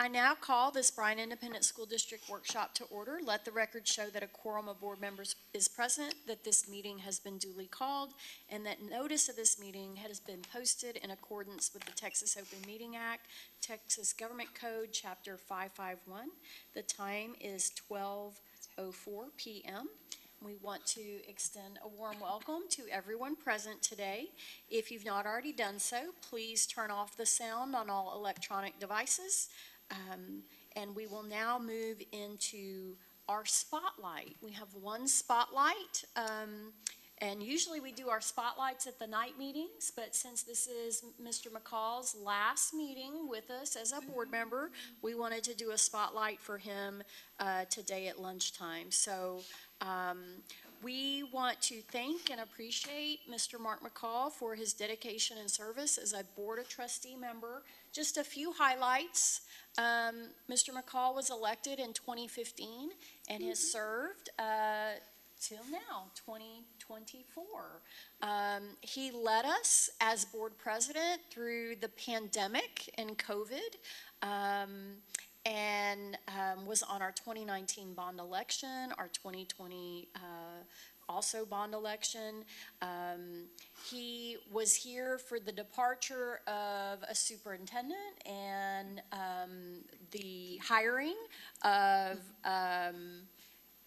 I now call this Bryan Independent School District workshop to order. Let the record show that a quorum of board members is present, that this meeting has been duly called, and that notice of this meeting has been posted in accordance with the Texas Open Meeting Act, Texas Government Code, Chapter 551. The time is 12:04 p.m. We want to extend a warm welcome to everyone present today. If you've not already done so, please turn off the sound on all electronic devices. And we will now move into our spotlight. We have one spotlight, and usually we do our spotlights at the night meetings, but since this is Mr. McCall's last meeting with us as a board member, we wanted to do a spotlight for him today at lunchtime. So we want to thank and appreciate Mr. Mark McCall for his dedication and service as a Board of Trustee member. Just a few highlights. Mr. McCall was elected in 2015 and has served till now, 2024. He led us as board president through the pandemic and COVID. And was on our 2019 bond election, our 2020 also bond election. He was here for the departure of a superintendent and the hiring of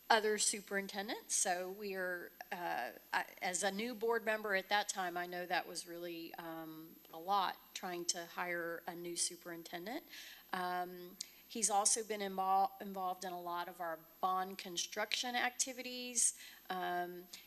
other superintendents. So we are, as a new board member at that time, I know that was really a lot, trying to hire a new superintendent. He's also been involved in a lot of our bond construction activities.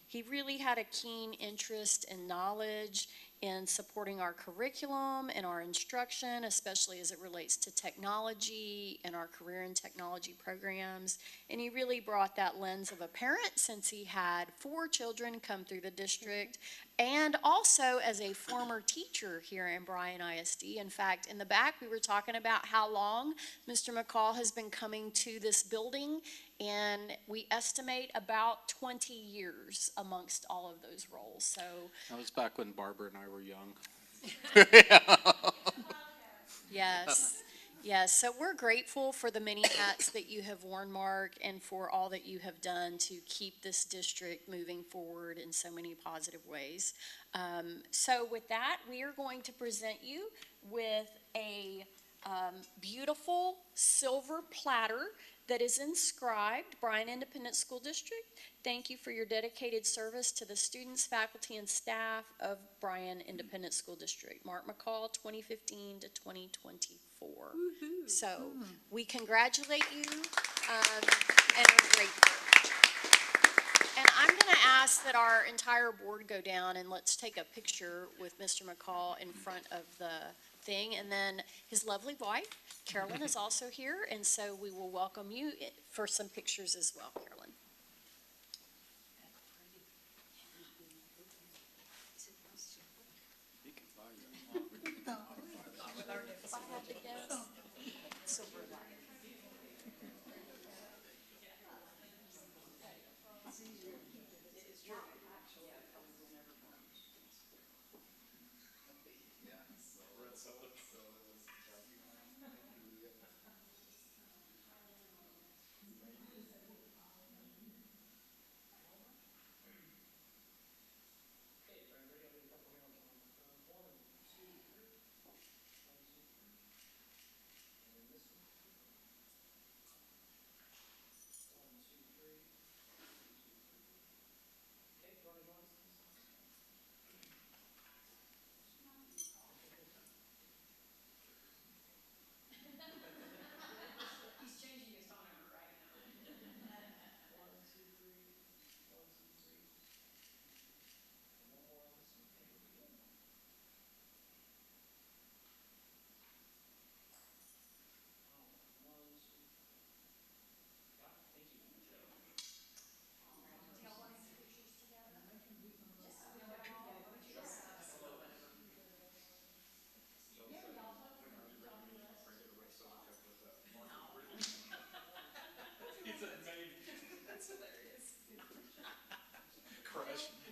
He really had a keen interest and knowledge in supporting our curriculum and our instruction, especially as it relates to technology and our career and technology programs. And he really brought that lens of a parent, since he had 4 children come through the district, and also as a former teacher here in Bryan ISD. In fact, in the back, we were talking about how long Mr. McCall has been coming to this building, and we estimate about 20 years amongst all of those roles. So that was back when Barbara and I were young. Yes. Yes, so we're grateful for the many hats that you have worn, Mark, and for all that you have done to keep this district moving forward in so many positive ways. So with that, we are going to present you with a beautiful silver platter that is inscribed, Bryan Independent School District. Thank you for your dedicated service to the students, faculty, and staff of Bryan Independent School District. Mark McCall, 2015 to 2024. Woo-hoo. So we congratulate you and are grateful. And I'm going to ask that our entire board go down and let's take a picture with Mr. McCall in front of the thing. And then his lovely wife, Carolyn, is also here, and so we will welcome you for some pictures as well, Carolyn.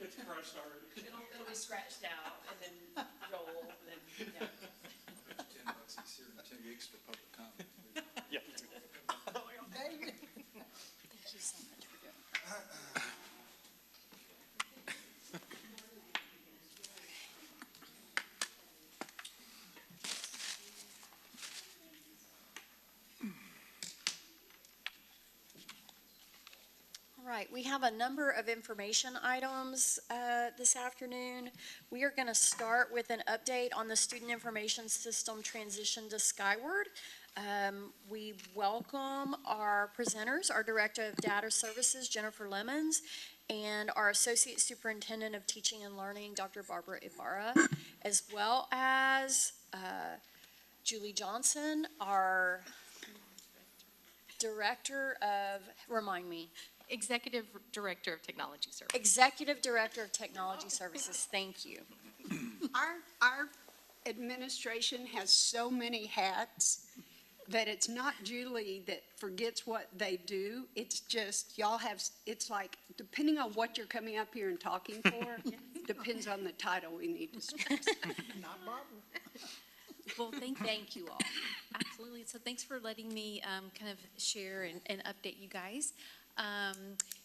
It's crushed already. It'll be scratched out and then roll and then, yeah. $10 each here in 2 weeks for public comment. All right, we have a number of information items this afternoon. We are going to start with an update on the student information system transition to Skyward. We welcome our presenters, our Director of Data Services, Jennifer Lemons, and our Associate Superintendent of Teaching and Learning, Dr. Barbara Ibarra, as well as Julie Johnson, our Director of, remind me, Executive Director of Technology Services. Executive Director of Technology Services, thank you. Our administration has so many hats that it's not Julie that forgets what they do. It's just, y'all have, it's like, depending on what you're coming up here and talking for, depends on the title we need to stress. Well, Thank you all. absolutely. So thanks for letting me kind of share and update you guys.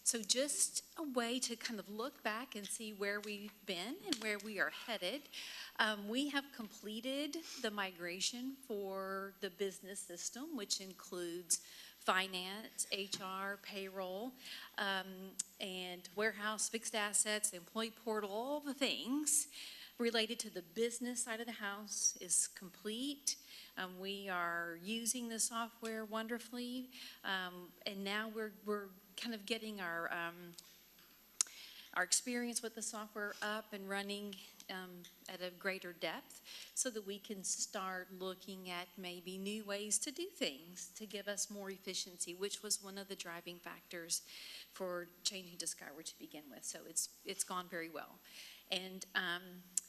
So just a way to kind of look back and see where we've been and where we are headed. We have completed the migration for the business system, which includes finance, HR, payroll, and warehouse, fixed assets, employee portal, all the things related to the business side of the house is complete. We are using the software wonderfully, and now we're kind of getting our experience with the software up and running at a greater depth so that we can start looking at maybe new ways to do things to give us more efficiency, which was one of the driving factors for changing to Skyward to begin with. So it's gone very well. And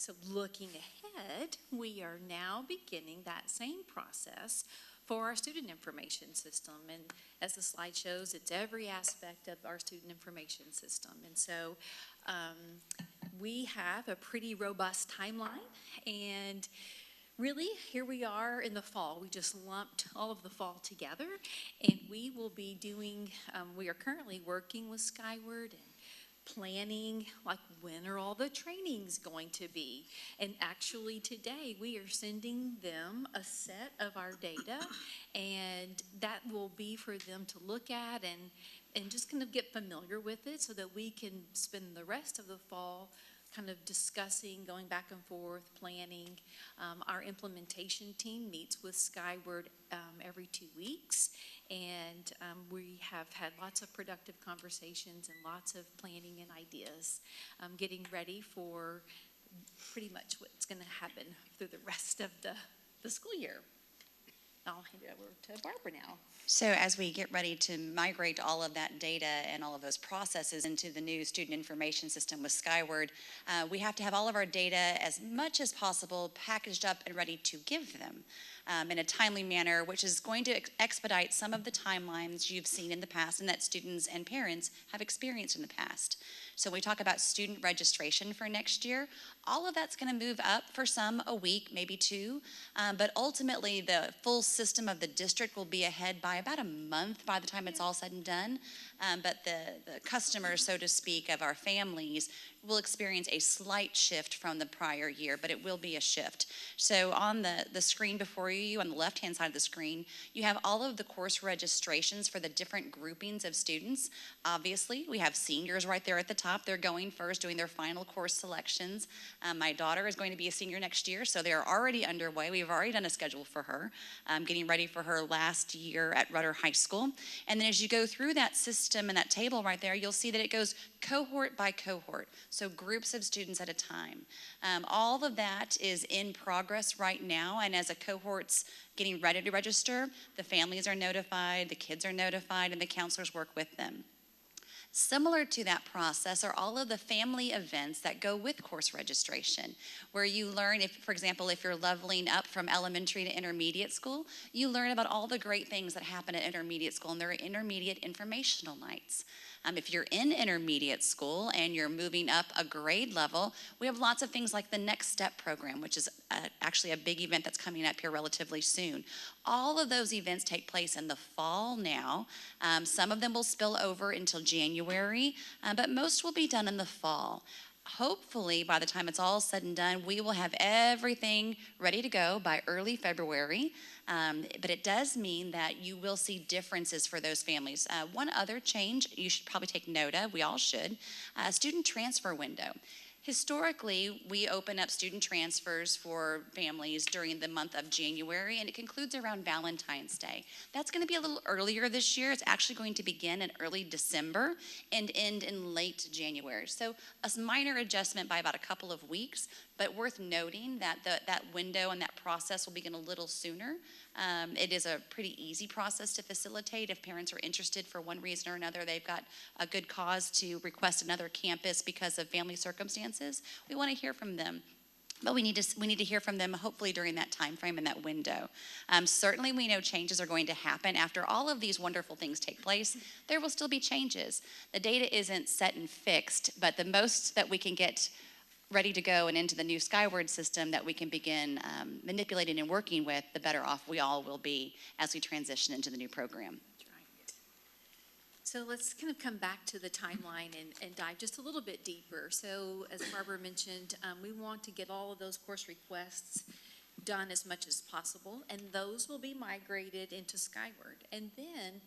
so looking ahead, we are now beginning that same process for our student information system. And as the slide shows, it's every aspect of our student information system. And so we have a pretty robust timeline. And really, here we are in the fall. We just lumped all of the fall together. And we will be doing, we are currently working with Skyward and planning, like, when are all the trainings going to be? And actually today we are sending them a set of our data, and that will be for them to look at and just kind of get familiar with it so that we can spend the rest of the fall kind of discussing, going back and forth, planning. Our implementation team meets with Skyward every 2 weeks, and we have had lots of productive conversations and lots of planning and ideas, getting ready for pretty much what's going to happen through the rest of the school year. I'll hand it over to Barbara now. So as we get ready to migrate all of that data and all of those processes into the new student information system with Skyward, we have to have all of our data as much as possible packaged up and ready to give them in a timely manner, which is going to expedite some of the timelines you've seen in the past and that students and parents have experienced in the past. So we talk about student registration for next year. All of that's going to move up for some a week, maybe two, but ultimately the full system of the district will be ahead by about a month by the time it's all said and done. But the customers, so to speak, of our families will experience a slight shift from the prior year, but it will be a shift. So on the screen before you, on the left-hand side of the screen, you have all of the course registrations for the different groupings of students. Obviously, we have seniors right there at the top. They're going first, doing their final course selections. My daughter is going to be a senior next year, so they're already underway. We've already done a schedule for her, getting ready for her last year at Rudder High School. And then as you go through that system and that table right there, you'll see that it goes cohort by cohort, so groups of students at a time. All of that is in progress right now, and as a cohort's getting ready to register, the families are notified, the kids are notified, and the counselors work with them. Similar to that process are all of the family events that go with course registration, where you learn, if, for example, if you're leveling up from elementary to intermediate school, you learn about all the great things that happen at intermediate school, and there are intermediate informational nights. If you're in intermediate school and you're moving up a grade level, we have lots of things like the Next Step program, which is actually a big event that's coming up here relatively soon. All of those events take place in the fall now. Some of them will spill over until January, but most will be done in the fall. hopefully, by the time it's all said and done, we will have everything ready to go by early February. But it does mean that you will see differences for those families. One other change you should probably take note of, we all should, student transfer window. Historically, we open up student transfers for families during the month of January, and it concludes around Valentine's Day. That's going to be a little earlier this year. It's actually going to begin in early December and end in late January. So a minor adjustment by about a couple of weeks, but worth noting that that window and that process will begin a little sooner. It is a pretty easy process to facilitate. If parents are interested for one reason or another, they've got a good cause to request another campus because of family circumstances, we want to hear from them. But we need to hear from them hopefully during that time frame and that window. Certainly we know changes are going to happen. After all of these wonderful things take place, there will still be changes. The data isn't set and fixed, but the most that we can get ready to go and into the new Skyward system that we can begin manipulating and working with, the better off we all will be as we transition into the new program. Right. So let's kind of come back to the timeline and dive just a little bit deeper. So as Barbara mentioned, we want to get all of those course requests done as much as possible, and those will be migrated into Skyward. And then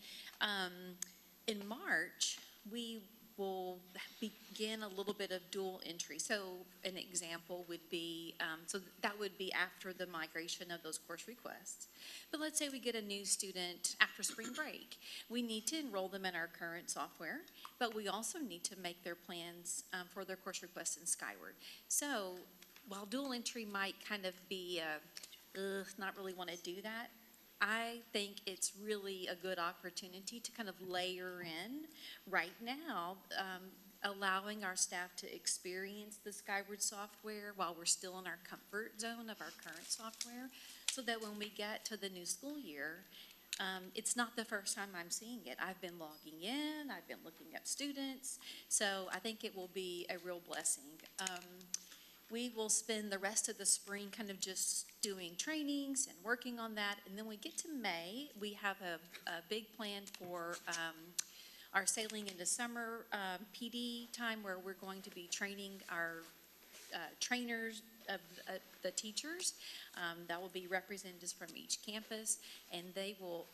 in March, we will begin a little bit of dual entry. So an example would be, so that would be after the migration of those course requests. But let's say we get a new student after spring break. We need to enroll them in our current software, but we also need to make their plans for their course requests in Skyward. So while dual entry might kind of be, not really want to do that, I think it's really a good opportunity to kind of layer in right now, allowing our staff to experience the Skyward software while we're still in our comfort zone of our current software, so that when we get to the new school year, it's not the first time I'm seeing it. I've been logging in, I've been looking up students, so I think it will be a real blessing. We will spend the rest of the spring kind of just doing trainings and working on that. And then we get to May, we have a big plan for our sailing into summer PD time, where we're going to be training our trainers of the teachers. That will be representatives from each campus, and they will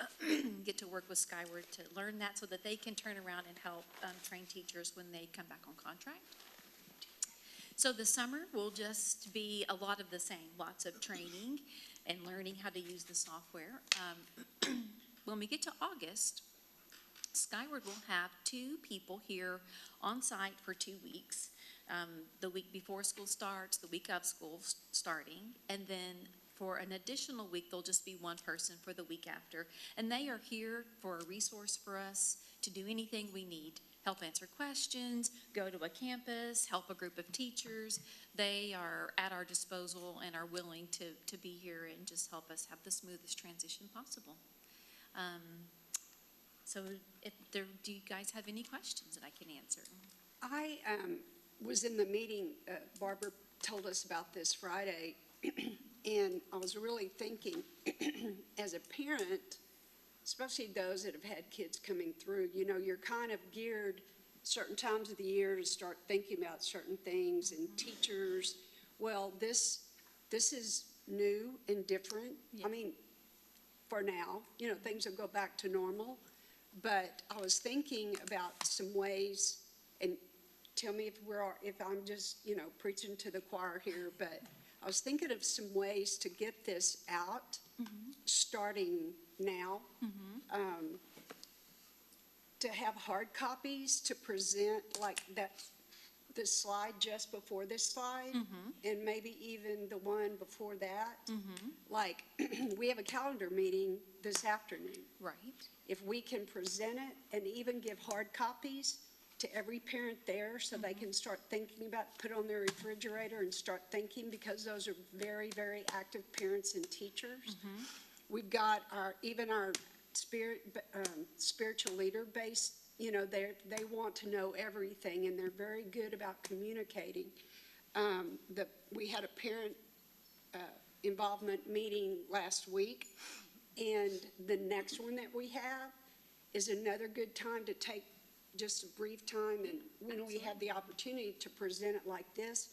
get to work with Skyward to learn that so that they can turn around and help train teachers when they come back on contract. So the summer will just be a lot of the same, lots of training and learning how to use the software. When we get to August, Skyward will have 2 people here on site for 2 weeks. The week before school starts, the week of school starting, and then for an additional week, there'll just be 1 person for the week after. And they are here for a resource for us to do anything we need. Help answer questions, go to a campus, help a group of teachers. They are at our disposal and are willing to be here and just help us have the smoothest transition possible. So do you guys have any questions that I can answer? I was in the meeting, Barbara told us about this Friday, and I was really thinking, as a parent, especially those that have had kids coming through, you know, you're kind of geared certain times of the year to start thinking about certain things, and teachers, well, this is new and different. Yeah. I mean, for now, you know, things will go back to normal, but I was thinking about some ways, and tell me if I'm just, you know, preaching to the choir here, but I was thinking of some ways to get this out, starting now, to have hard copies to present, like this slide just before this slide, and maybe even the one before that. Like, we have a calendar meeting this afternoon. Right. If we can present it and even give hard copies to every parent there, so they can start thinking about, put on their refrigerator and start thinking, because those are very, very active parents and teachers. We've got our spiritual leader base, you know, they want to know everything, and they're very good about communicating. We had a parent involvement meeting last week, and the next one that we have is another good time to take just a brief time, and when we have the opportunity to present it like this,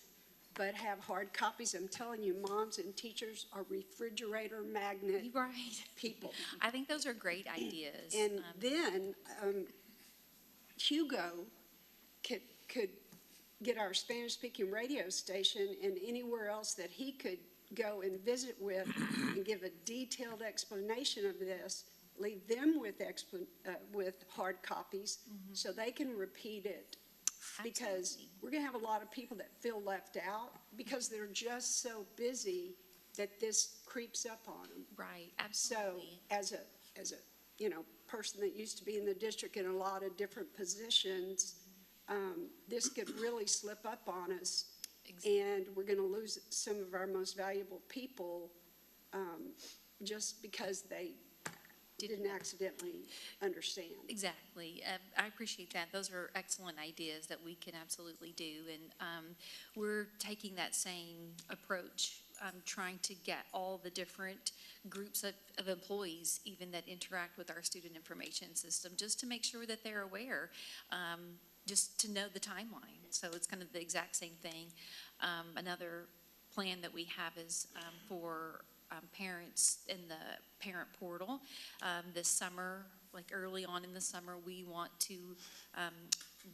but have hard copies. I'm telling you, moms and teachers are refrigerator magnet Right. people. I think those are great ideas. And then Hugo could get our Spanish-speaking radio station and anywhere else that he could go and visit with and give a detailed explanation of this, leave them with hard copies so they can repeat it. Because Absolutely. we're gonna have a lot of people that feel left out because they're just so busy that this creeps up on them. Right, So absolutely. as a, person that used to be in the district in a lot of different positions, this could really slip up on us. And we're gonna lose some of our most valuable people, just because they didn't accidentally understand. Exactly. I appreciate that. Those are excellent ideas that we can absolutely do. And we're taking that same approach, trying to get all the different groups of employees, even that interact with our student information system, just to make sure that they're aware, just to know the timeline. So it's kind of the exact same thing. Another plan that we have is for parents in the parent portal. This summer, like early on in the summer, we want to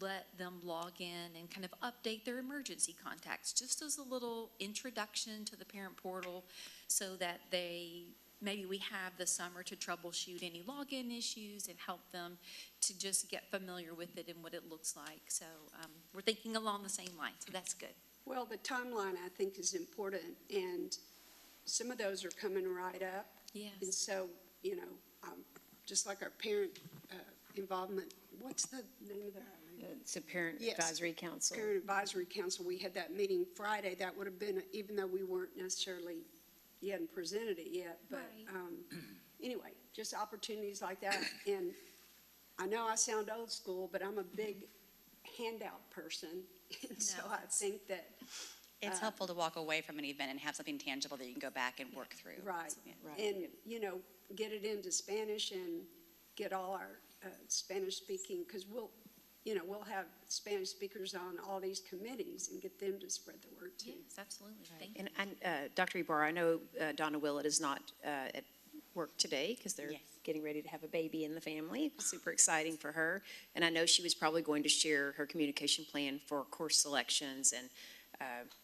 let them log in and kind of update their emergency contacts, just as a little introduction to the parent portal, so that maybe we have the summer to troubleshoot any login issues and help them to just get familiar with it and what it looks like. So we're thinking along the same line, so that's good. Well, the timeline, I think, is important, and some of those are coming right up. And Yes. so, just like our parent involvement, what's the name of that? It's a parent Yes. advisory council. Parent Advisory Council, we had that meeting Friday. That would have been, even though we weren't necessarily, you hadn't presented it yet, but Right. anyway, just opportunities like that. And I know I sound old school, but I'm a big handout person, and so No, I think that, It's helpful to walk away from an event and have something tangible that you can go back and work through. right. Yeah. Right. And, get it into Spanish and get all our Spanish-speaking, because we'll have Spanish speakers on all these committees and get them to spread the word too. Yes, absolutely. Thank you. And Dr. Ibarra, I know Donna Willett is not at work today because they're Yes. getting ready to have a baby in the family. Super exciting for her. And I know she was probably going to share her communication plan for course selections and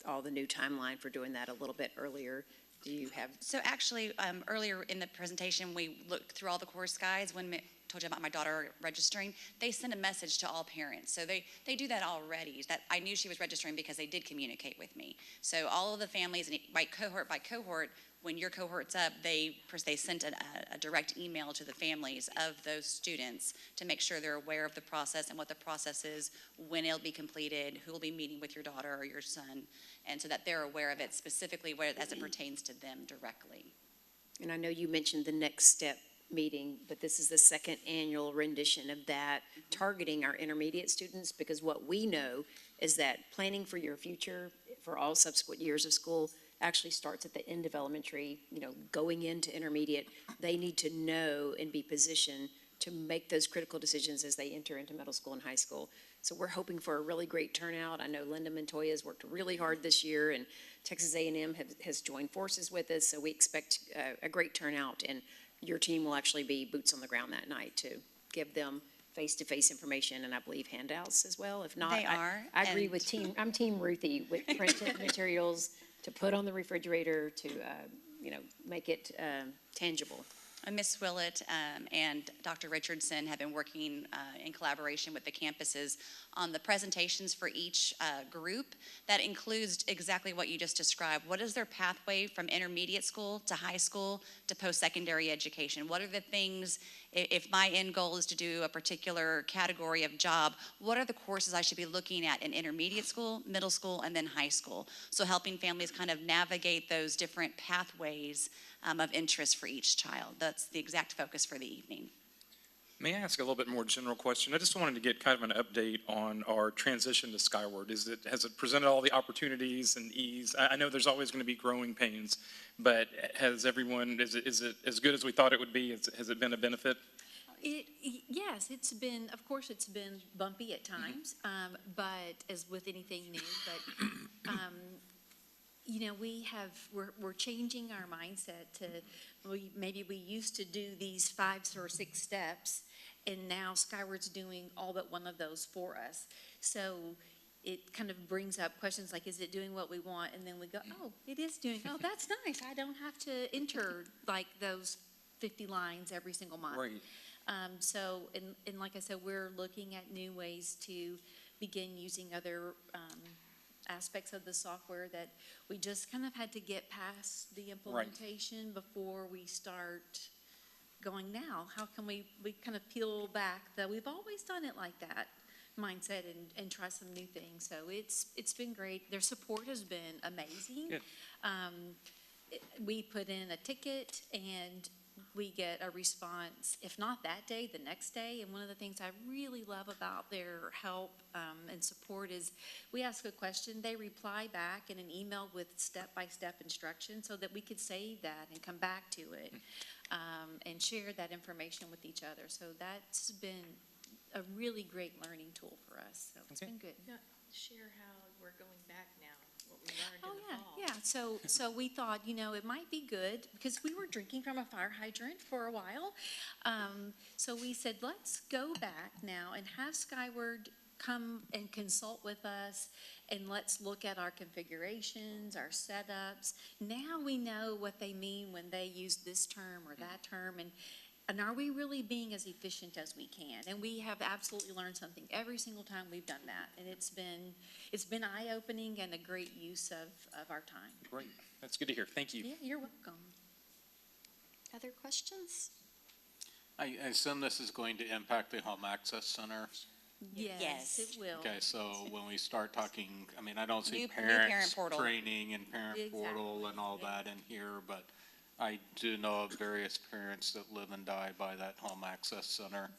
all the new timeline for doing that a little bit earlier. Do you have? So actually, earlier in the presentation, we looked through all the course guides. When I told you about my daughter registering, they send a message to all parents. So they do that already. That I knew she was registering because they did communicate with me. So all of the families, and by cohort, when your cohort's up, they sent a direct email to the families of those students to make sure they're aware of the process and what the process is, when it'll be completed, who will be meeting with your daughter or your son, and so that they're aware of it specifically as it pertains to them directly. And I know you mentioned the next step meeting, but this is the second annual rendition of that, targeting our intermediate students, because what we know is that planning for your future for all subsequent years of school actually starts at the end of elementary, going into intermediate. They need to know and be positioned to make those critical decisions as they enter into middle school and high school. So we're hoping for a really great turnout. I know Linda Montoya has worked really hard this year, and Texas A&M has joined forces with us, so we expect a great turnout, and your team will actually be boots on the ground that night to give them face-to-face information, and I believe handouts as well. If not, They are, I agree and- with I'm Team Ruthie with printed materials to put on the refrigerator to, make it tangible. Miss Willett and Dr. Richardson have been working in collaboration with the campuses on the presentations for each group. That includes exactly what you just described. What is their pathway from intermediate school to high school to post-secondary education? What are the things, if my end goal is to do a particular category of job, what are the courses I should be looking at in intermediate school, middle school, and then high school? So helping families kind of navigate those different pathways of interest for each child. That's the exact focus for the evening. May I ask a little bit more general question? I just wanted to get kind of an update on our transition to Skyward. Has it presented all the opportunities and ease? I know there's always going to be growing pains, but is it as good as we thought it would be? Has it been a benefit? Yes, of course, it's been bumpy at times, but as with anything new, but, we're changing our mindset to, maybe we used to do these 5 or 6 steps, and now Skyward's doing all but one of those for us. So it kind of brings up questions like, is it doing what we want? And then we go, oh, it is doing, oh, that's nice. I don't have to enter like those 50 lines every single month. Right. And like I said, we're looking at new ways to begin using other aspects of the software that we just kind of had to get past the implementation before we start going, now, how can we kind of peel back that we've always done it like that mindset and try some new things. So it's been great. Their support has been amazing. Good. We put in a ticket and we get a response, if not that day, the next day. And one of the things I really love about their help and support is we ask a question, they reply back in an email with step-by-step instructions so that we could save that and come back to it and share that information with each other. So that's been a really great learning tool for us. So it's been good. Yeah, share how we're going back now, what we learned in the fall. Yeah. So we thought, it might be good because we were drinking from a fire hydrant for a while. So we said, let's go back now and have Skyward come and consult with us, and let's look at our configurations, our setups. Now we know what they mean when they use this term or that term, and are we really being as efficient as we can? And we have absolutely learned something every single time we've done that. And it's been eye-opening and a great use of our time. Great. That's good to hear. Thank you. Yeah, you're welcome. Other questions? I assume this is going to impact the home access center. Yes, it will. Okay, so when we start talking, I don't see New parent parents portal. training and parent portal and all that in here, but I do know of various parents that live and die by that home access center.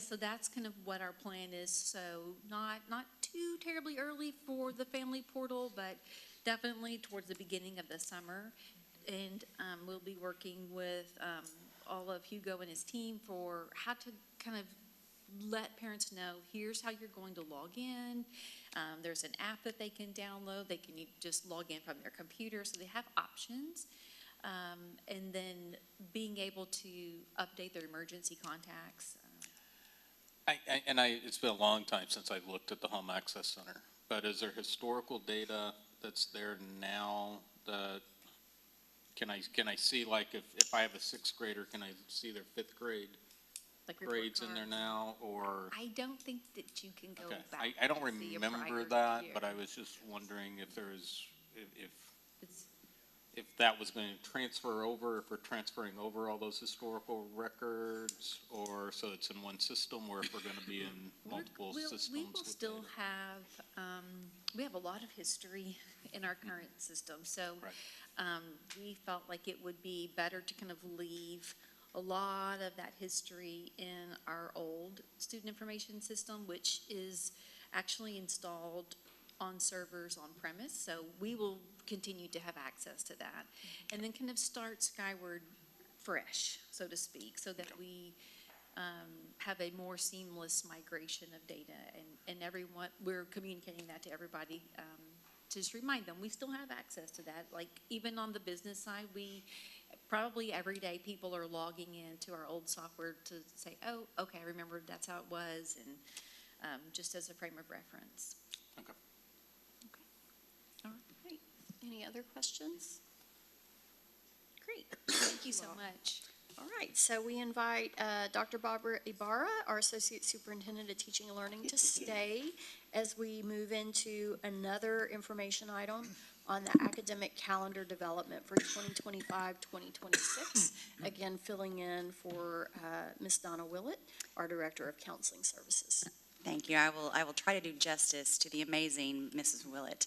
So that's kind of what our plan is. So not too terribly early for the family portal, but definitely towards the beginning of the summer. And we'll be working with all of Hugo and his team for how to kind of let parents know, here's how you're going to log in. There's an app that they can download. They can just log in from their computer, so they have options. And then being able to update their emergency contacts. It's been a long time since I've looked at the home access center, but is there historical data that's there now that, can I see, like, if I have a 6th grader, can I see their 5th grade Like report grades in there cards. now, or? I don't think that you can go Okay, back. I don't and see a remember prior that, year. but I was just wondering if there is, It's- if that was going to transfer over, if we're transferring over all those historical records, or so it's in one system, or if we're going to be in multiple systems. We will with still data. have, we have a lot of history in our current system. So Right. we felt like it would be better to kind of leave a lot of that history in our old student information system, which is actually installed on servers on premise. So we will continue to have access to that. And then kind of start Skyward fresh, so to speak, so that we have a more seamless migration of data. And everyone, we're communicating that to everybody to just remind them, we still have access to that. Like even on the business side, we probably every day people are logging into our old software to say, oh, okay, I remember that's how it was, and just as a frame of reference. Okay. All right. Any other questions? Great. Thank you so much. All right, so we invite Dr. Barbara Ibarra, our Associate Superintendent of Teaching and Learning, to stay as we move into another information item on the academic calendar development for 2025-2026. Again, filling in for Ms. Donna Willett, our Director of Counseling Services. Thank you. I will try to do justice to the amazing Mrs. Willett.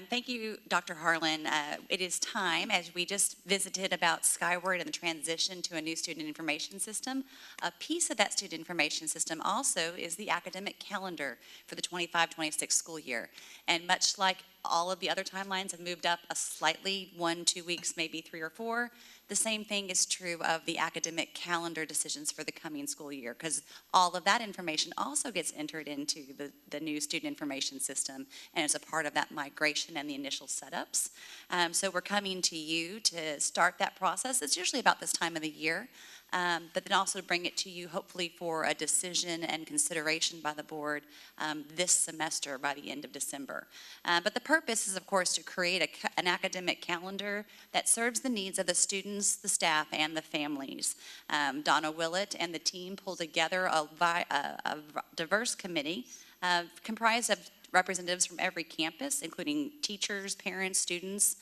Thank you, Dr. Harlan. It is time, as we just visited about Skyward and the transition to a new student information system. A piece of that student information system also is the academic calendar for the 25-26 school year. And much like all of the other timelines have moved up a slightly, 1-2 weeks, maybe 3 or 4. The same thing is true of the academic calendar decisions for the coming school year, because all of that information also gets entered into the new student information system, and is a part of that migration and the initial setups. So we're coming to you to start that process. It's usually about this time of the year, but then also to bring it to you hopefully for a decision and consideration by the board this semester by the end of December. But the purpose is, of course, to create an academic calendar that serves the needs of the students, the staff, and the families. Donna Willett and the team pulled together a diverse committee comprised of representatives from every campus, including teachers, parents, students,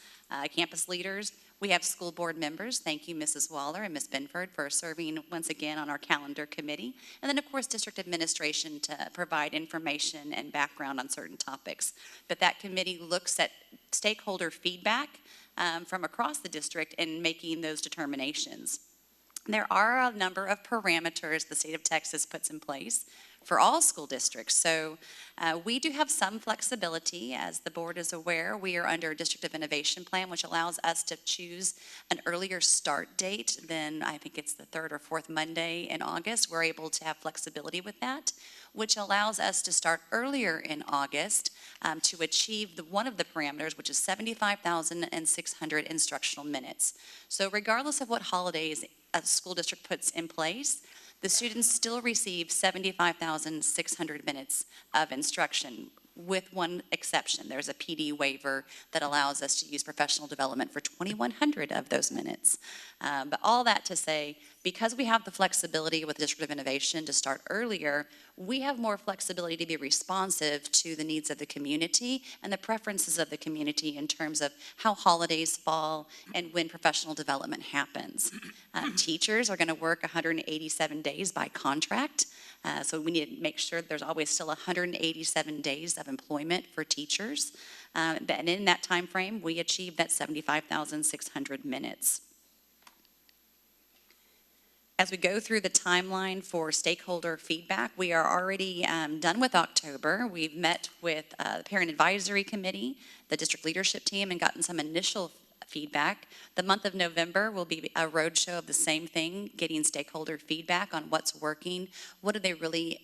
campus leaders. We have school board members. Thank you, Mrs. Waller and Ms. Benford, for serving once again on our calendar committee. And then, of course, district administration to provide information and background on certain topics. But that committee looks at stakeholder feedback from across the district and making those determinations. There are a number of parameters the state of Texas puts in place for all school districts. So we do have some flexibility. As the board is aware, we are under a District of Innovation plan, which allows us to choose an earlier start date than, I think it's the 3rd or 4th Monday in August. We're able to have flexibility with that, which allows us to start earlier in August to achieve one of the parameters, which is 75,600 instructional minutes. So regardless of what holidays a school district puts in place, the students still receive 75,600 minutes of instruction, with one exception. There's a PD waiver that allows us to use professional development for 2,100 of those minutes. But all that to say, because we have the flexibility with the District of Innovation to start earlier, we have more flexibility to be responsive to the needs of the community and the preferences of the community in terms of how holidays fall and when professional development happens. Teachers are going to work 187 days by contract. So we need to make sure that there's always still 187 days of employment for teachers. And in that time frame, we achieved that 75,600 minutes. As we go through the timeline for stakeholder feedback, we are already done with October. We've met with the Parent Advisory Committee, the district leadership team, and gotten some initial feedback. The month of November will be a roadshow of the same thing, getting stakeholder feedback on what's working, what do they really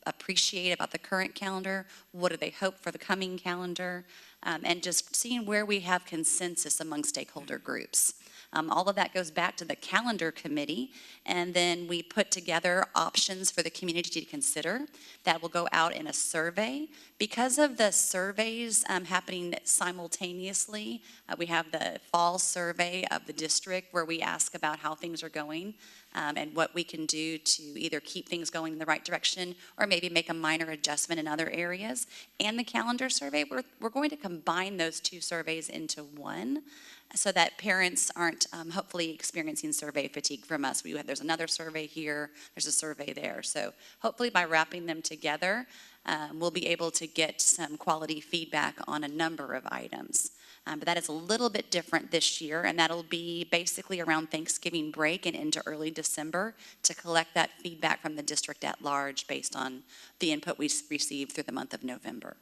appreciate about the current calendar, what do they hope for the coming calendar, and just seeing where we have consensus among stakeholder groups. All of that goes back to the calendar committee, and then we put together options for the community to consider that will go out in a survey. Because of the surveys happening simultaneously, we have the fall survey of the district where we ask about how things are going and what we can do to either keep things going in the right direction or maybe make a minor adjustment in other areas. And the calendar survey, we're going to combine those two surveys into one, so that parents aren't hopefully experiencing survey fatigue from us. There's another survey here, there's a survey there. So hopefully by wrapping them together, we'll be able to get some quality feedback on a number of items. But that is a little bit different this year, and that'll be basically around Thanksgiving break and into early December to collect that feedback from the district at large based on the input we received through the month of November.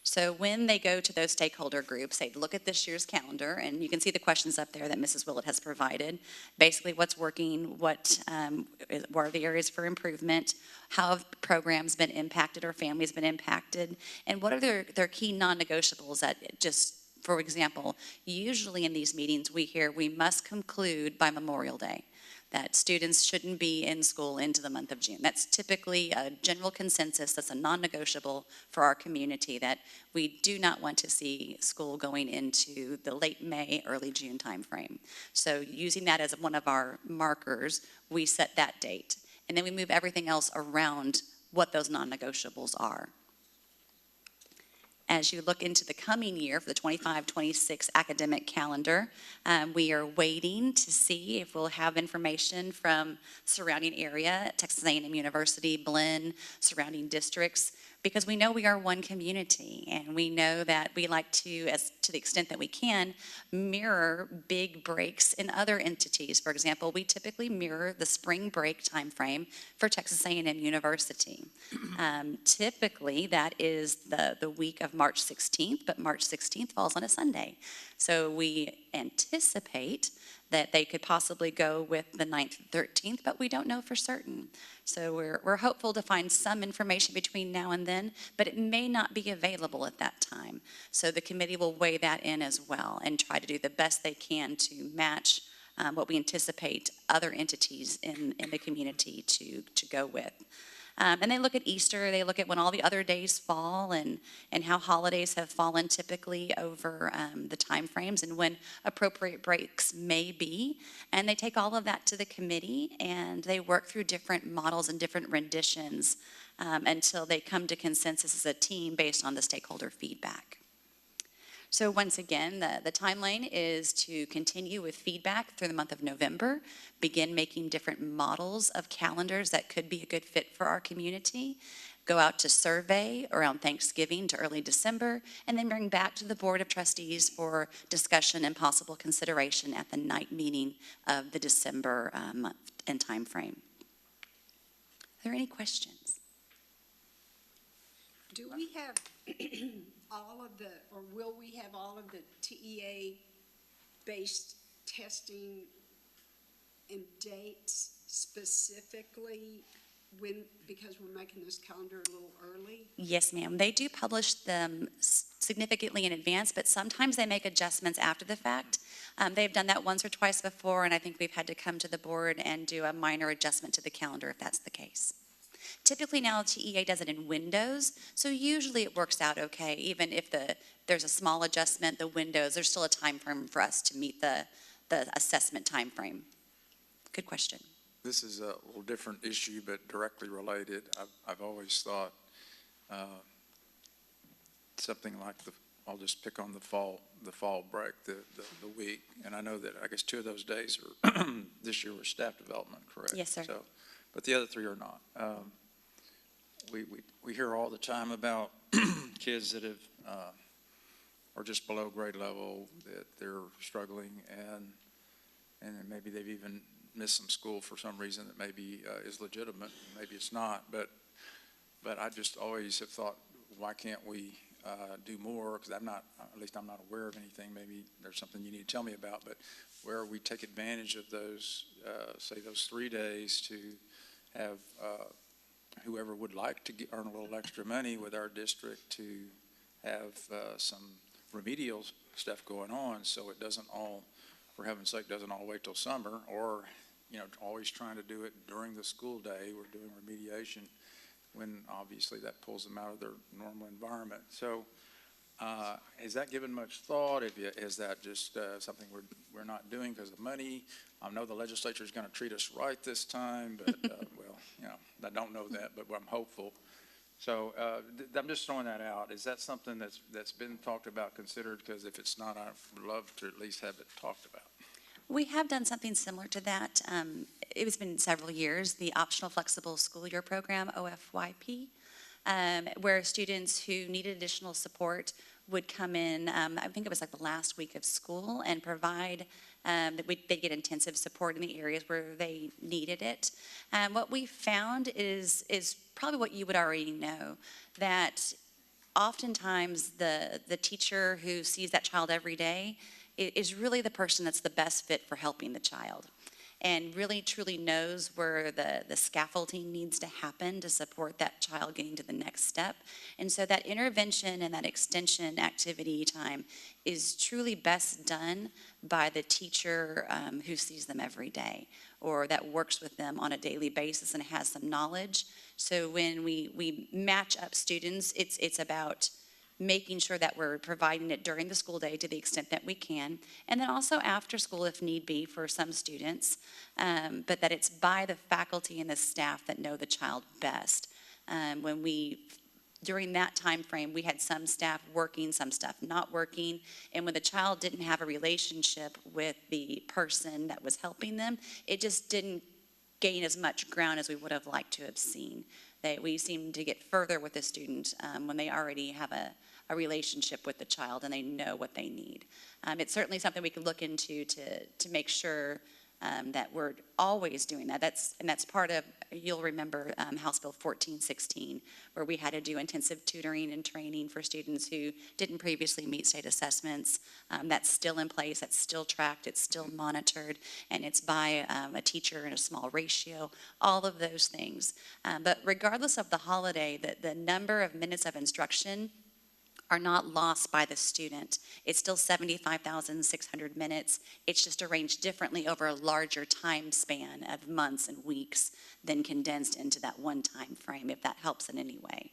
So when they go to those stakeholder groups, they look at this year's calendar, and you can see the questions up there that Mrs. Willett has provided. Basically, what's working, what are the areas for improvement, how have programs been impacted or families been impacted, and what are their key non-negotiables that just, for example, usually in these meetings we hear we must conclude by Memorial Day, that students shouldn't be in school into the month of June. That's typically a general consensus, that's a non-negotiable for our community, that we do not want to see school going into the late May, early June timeframe. So using that as one of our markers, we set that date. And then we move everything else around what those non-negotiables are. As you look into the coming year for the 25-26 academic calendar, we are waiting to see if we'll have information from surrounding area, Texas A&M University, Blinn, surrounding districts, because we know we are one community, and we know that we like to, to the extent that we can, mirror big breaks in other entities. For example, we typically mirror the spring break timeframe for Texas A&M University. Typically, that is the week of March 16th, but March 16th falls on a Sunday. So we anticipate that they could possibly go with the 9th and 13th, but we don't know for certain. So we're hopeful to find some information between now and then, but it may not be available at that time. So the committee will weigh that in as well and try to do the best they can to match what we anticipate other entities in the community to go with. And they look at Easter, they look at when all the other days fall and how holidays have fallen typically over the timeframes and when appropriate breaks may be. And they take all of that to the committee and they work through different models and different renditions until they come to consensus as a team based on the stakeholder feedback. So once again, the timeline is to continue with feedback through the month of November, begin making different models of calendars that could be a good fit for our community, go out to survey around Thanksgiving to early December, and then bring back to the Board of Trustees for discussion and possible consideration at the night meeting of the December month and time frame. Are there any questions? Do we have all of the, or will we have all of the TEA-based testing and dates specifically when, because we're making this calendar a little early? Yes, ma'am. They do publish them significantly in advance, but sometimes they make adjustments after the fact. They've done that once or twice before, and I think we've had to come to the board and do a minor adjustment to the calendar if that's the case. Typically now TEA does it in windows, so usually it works out okay. Even if there's a small adjustment, the windows, there's still a time frame for us to meet the assessment time frame. Good question. This is a little different issue, but directly related. I've always thought something like I'll just pick on the fall break, the week, and I know that I guess 2 of those days are this year were staff development, correct? Yes, sir. So, but the other 3 are not. We hear all the time about kids that are just below grade level, that they're struggling, and maybe they've even missed some school for some reason that maybe is legitimate, maybe it's not. But I just always have thought, why can't we do more? Because at least I'm not aware of anything. Maybe there's something you need to tell me about. But where we take advantage of those, say those 3 days to have whoever would like to earn a little extra money with our district to have some remedial stuff going on, so it doesn't all, for heaven's sake, doesn't all wait till summer, or, always trying to do it during the school day. We're doing remediation when obviously that pulls them out of their normal environment. So has that given much thought? Is that just something we're not doing because of money? I know the legislature is going to treat us right this time, but well, I don't know that, but I'm hopeful. So I'm just throwing that out. Is that something that's been talked about, considered? Because if it's not, I'd love to at least have it talked about. We have done something similar to that. It's been several years, the Optional Flexible School Year Program, OFYP, where students who needed additional support would come in, I think it was like the last week of school, and provide, they'd get intensive support in the areas where they needed it. What we found is probably what you would already know, that oftentimes the teacher who sees that child every day is really the person that's the best fit for helping the child, and really truly knows where the scaffolding needs to happen to support that child getting to the next step. And so that intervention and that extension activity time is truly best done by the teacher who sees them every day, or that works with them on a daily basis and has some knowledge. So when we match up students, it's about making sure that we're providing it during the school day to the extent that we can, and then also after school if need be for some students, but that it's by the faculty and the staff that know the child best. During that time frame, we had some staff working, some staff not working, and when the child didn't have a relationship with the person that was helping them, it just didn't gain as much ground as we would have liked to have seen. We seem to get further with the student when they already have a relationship with the child and they know what they need. It's certainly something we could look into to make sure that we're always doing that. That's part of, you'll remember House Bill 1416, where we had to do intensive tutoring and training for students who didn't previously meet state assessments. That's still in place, that's still tracked, it's still monitored, and it's by a teacher in a small ratio, all of those things. But regardless of the holiday, the number of minutes of instruction are not lost by the student. It's still 75,600 minutes. It's just arranged differently over a larger time span of months and weeks than condensed into that one time frame, if that helps in any way.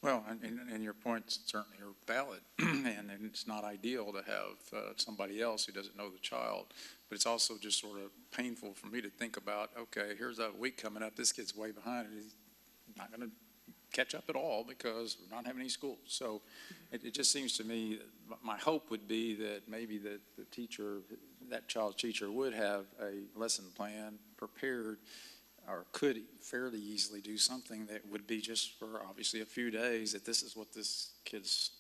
Well, and your points certainly are valid, and it's not ideal to have somebody else who doesn't know the child, but it's also just sort of painful for me to think about, okay, here's a week coming up, this kid's way behind, and he's not going to catch up at all because we're not having any schools. So it just seems to me, my hope would be that maybe the teacher, that child's teacher would have a lesson plan prepared, or could fairly easily do something that would be just for obviously a few days, that this is what this kid's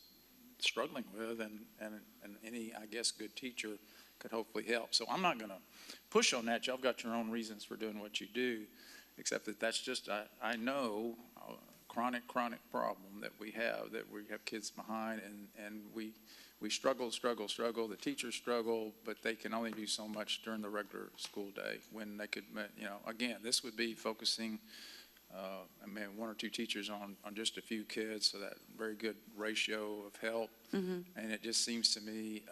struggling with, and any, I guess, good teacher could hopefully help. So I'm not going to push on that. Y'all got your own reasons for doing what you do, except that that's just, I know, chronic problem that we have kids behind, and we struggle, the teachers struggle, but they can only do so much during the regular school day when they could, again, this would be focusing, one or two teachers on just a few kids, so that very good ratio of help. And it just seems to me,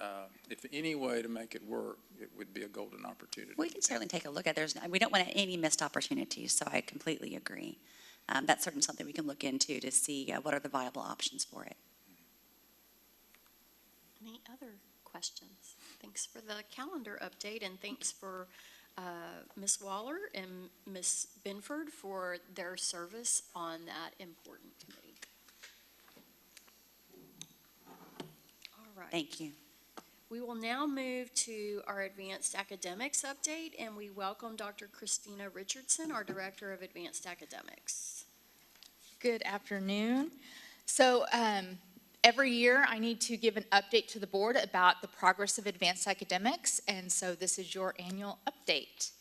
if any way to make it work, it would be a golden opportunity. We can certainly take a look at it. We don't want any missed opportunities, so I completely agree. That's certainly something we can look into to see what are the viable options for it. Any other questions? Thanks for the calendar update, and thanks for Ms. Waller and Ms. Binford for their service on that important committee. All right. Thank you. We will now move to our advanced academics update, and we welcome Dr. Christina Richardson, our Director of Advanced Academics. Good afternoon. So every year I need to give an update to the board about the progress of advanced academics, and so this is your annual update.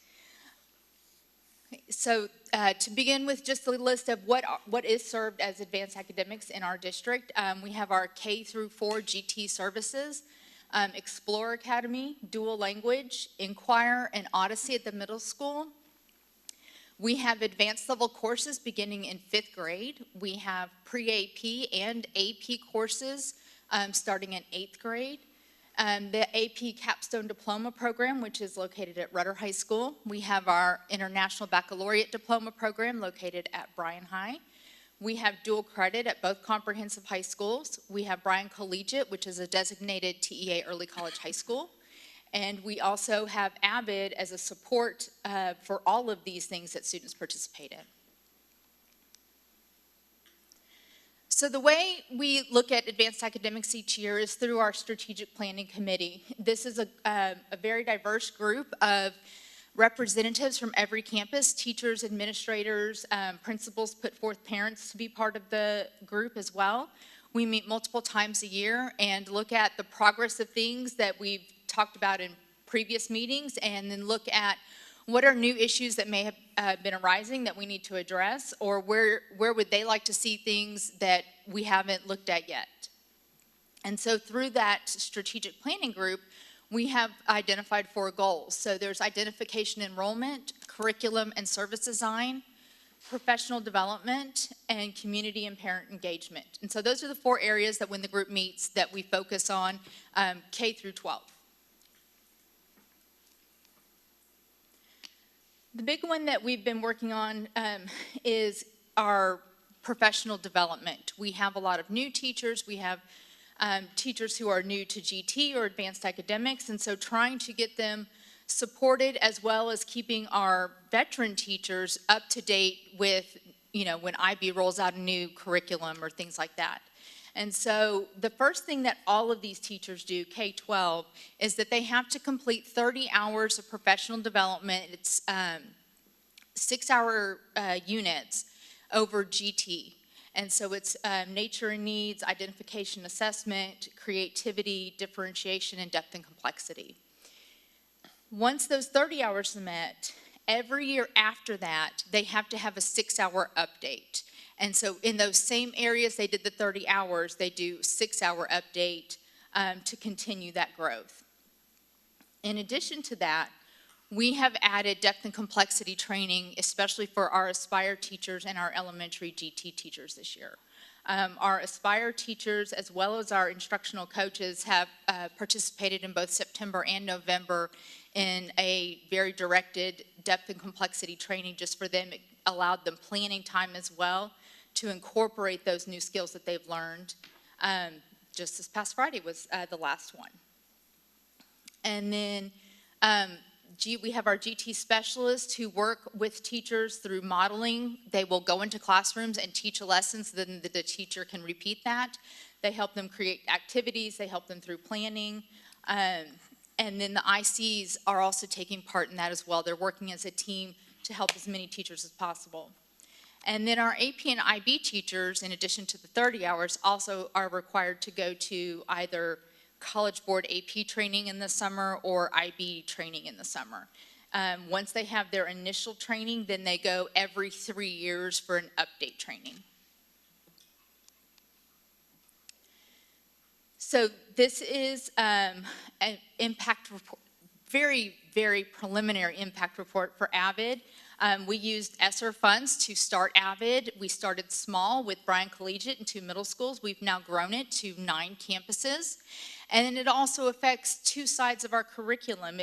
So to begin with, just a list of what is served as advanced academics in our district. We have our K through 4 GT services, Explore Academy, Dual Language, Inquire, and Odyssey at the middle school. We have advanced level courses beginning in 5th grade. We have pre-AP and AP courses starting in 8th grade. The AP Capstone Diploma Program, which is located at Rudder High School. We have our International Baccalaureate Diploma Program located at Bryan High. We have dual credit at both comprehensive high schools. We have Bryan Collegiate, which is a designated TEA early college high school. And we also have AVID as a support for all of these things that students participate in. So the way we look at advanced academics each year is through our strategic planning committee. This is a very diverse group of representatives from every campus, teachers, administrators, principals put forth parents to be part of the group as well. We meet multiple times a year and look at the progress of things that we've talked about in previous meetings, and then look at what are new issues that may have been arising that we need to address, or where would they like to see things that we haven't looked at yet. And so through that strategic planning group, we have identified 4 goals. So there's identification enrollment, curriculum and service design, professional development, and community and parent engagement. And so those are the 4 areas that when the group meets that we focus on K through 12. The big one that we've been working on is our professional development. We have a lot of new teachers. We have teachers who are new to GT or advanced academics, and so trying to get them supported as well as keeping our veteran teachers up to date with, when IB rolls out a new curriculum or things like that. And so the first thing that all of these teachers do, K-12, is that they have to complete 30 hours of professional development. It's 6-hour units over GT. And so it's nature and needs, identification, assessment, creativity, differentiation, and depth and complexity. Once those 30 hours are met, every year after that, they have to have a 6-hour update. And so in those same areas they did the 30 hours, they do 6-hour update to continue that growth. In addition to that, we have added depth and complexity training, especially for our Aspire teachers and our elementary GT teachers this year. Our Aspire teachers, as well as our instructional coaches, have participated in both September and November in a very directed depth and complexity training just for them. It allowed them planning time as well to incorporate those new skills that they've learned. Just this past Friday was the last one. And then we have our GT specialists who work with teachers through modeling. They will go into classrooms and teach a lesson so then the teacher can repeat that. They help them create activities. They help them through planning. And then the ICs are also taking part in that as well. They're working as a team to help as many teachers as possible. And then our AP and IB teachers, in addition to the 30 hours, also are required to go to either College Board AP training in the summer or IB training in the summer. Once they have their initial training, then they go every 3 years for an update training. So this is an impact report, very, very preliminary impact report for AVID. We used ESSER funds to start AVID. We started small with Bryan Collegiate and 2 middle schools. We've now grown it to 9 campuses. And it also affects 2 sides of our curriculum.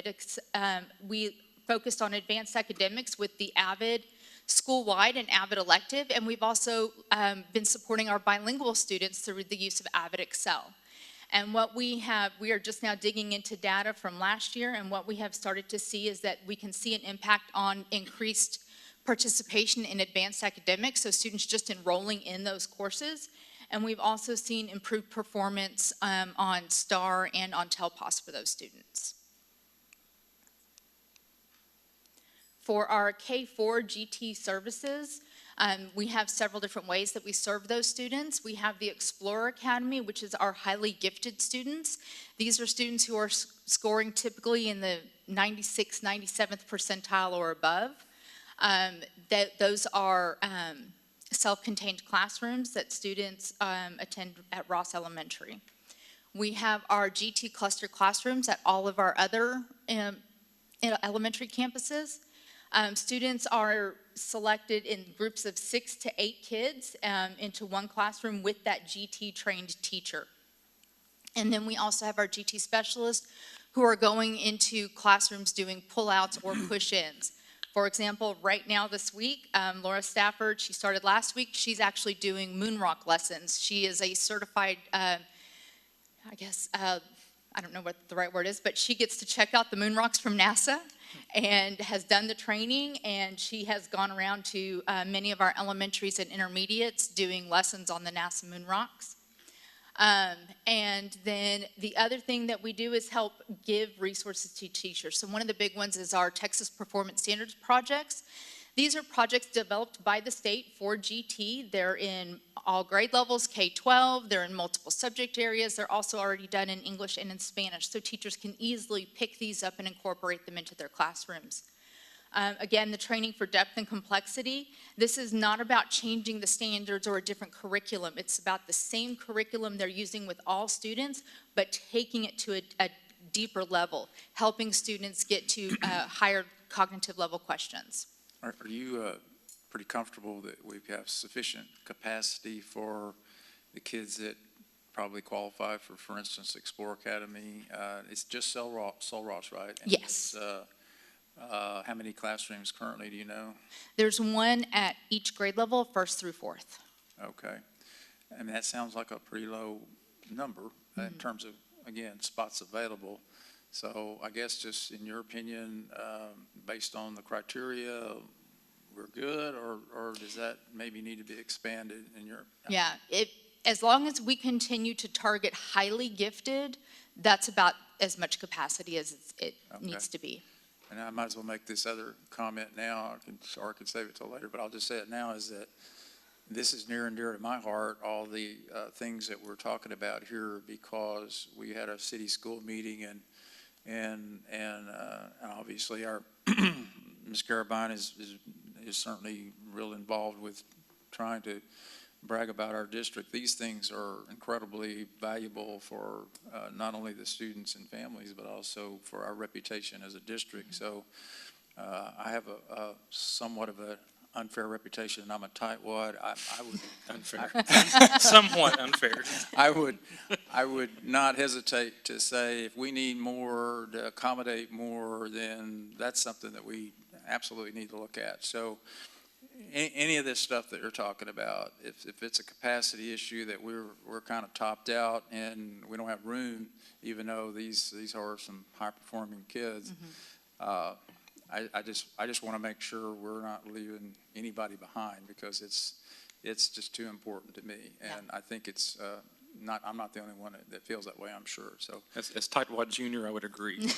We focused on advanced academics with the AVID school-wide and AVID elective, and we've also been supporting our bilingual students through the use of AVID Excel. And what we are just now digging into data from last year, and what we have started to see is that we can see an impact on increased participation in advanced academics, so students just enrolling in those courses. And we've also seen improved performance on STAR and on TELPAS for those students. For our K-4 GT services, we have several different ways that we serve those students. We have the Explorer Academy, which is our highly gifted students. These are students who are scoring typically in the 96th, 97th percentile or above. Those are self-contained classrooms that students attend at Ross Elementary. We have our GT cluster classrooms at all of our other elementary campuses. Students are selected in groups of 6 to 8 kids into one classroom with that GT trained teacher. And then we also have our GT specialists who are going into classrooms doing pull-outs or push-ins. For example, right now this week, Laura Stafford, she started last week, she's actually doing moonrock lessons. She is a certified, I don't know what the right word is, but she gets to check out the moonrocks from NASA and has done the training, and she has gone around to many of our elementaries and intermediates doing lessons on the NASA moonrocks. And then the other thing that we do is help give resources to teachers. So one of the big ones is our Texas Performance Standards projects. These are projects developed by the state for GT. They're in all grade levels, K-12. They're in multiple subject areas. They're also already done in English and in Spanish, so teachers can easily pick these up and incorporate them into their classrooms. Again, the training for depth and complexity. This is not about changing the standards or a different curriculum. It's about the same curriculum they're using with all students, but taking it to a deeper level, helping students get to higher cognitive level questions. Are you pretty comfortable that we have sufficient capacity for the kids that probably qualify for instance, Explore Academy? It's just Sul Ross, right? And Yes. How many classrooms currently, do you know? There's one at each grade level, 1st through 4th. Okay. And that sounds like a pretty low number in terms of, again, spots available. So I guess just in your opinion, based on the criteria, we're good, or does that maybe need to be expanded in your? Yeah, as long as we continue to target highly gifted, that's about as much capacity as it needs to be. And I might as well make this other comment now, or I can save it till later, but I'll just say it now, is that this is near and dear to my heart, all the things that we're talking about here, because we had a city school meeting and And obviously our, Ms. Carabine is certainly real involved with trying to brag about our district. These things are incredibly valuable for not only the students and families, but also for our reputation as a district. So I have a somewhat of an unfair reputation. I'm a tightwad. I would Unfair. Somewhat unfair. I would not hesitate to say if we need more to accommodate more, then that's something that we absolutely need to look at. So any of this stuff that you're talking about, if it's a capacity issue that we're kind of topped out and we don't have room, even though these are some high-performing kids, I just want to make sure we're not leaving anybody behind, because it's just too important to me. And I think it's I'm not the only one that feels that way, I'm sure. So As Tightwad Junior, I would agree.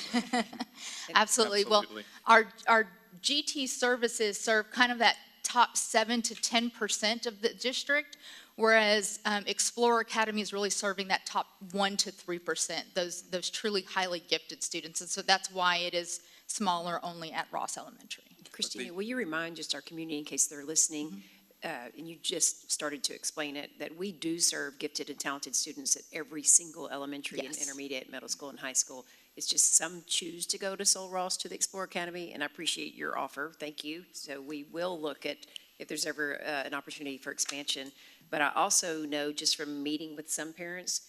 Absolutely. Well, our GT services serve kind of that top 7 to 10% of the district, whereas Explorer Academy is really serving that top 1 to 3%, those truly highly gifted students. And so that's why it is smaller only at Ross Elementary. Christina, will you remind just our community, in case they're listening, and you just started to explain it, that we do serve gifted and talented students at every single elementary and Yes. intermediate, middle school, and high school. It's just some choose to go to Sol Ross to the Explorer Academy, and I appreciate your offer. Thank you. So we will look at if there's ever an opportunity for expansion. But I also know just from meeting with some parents,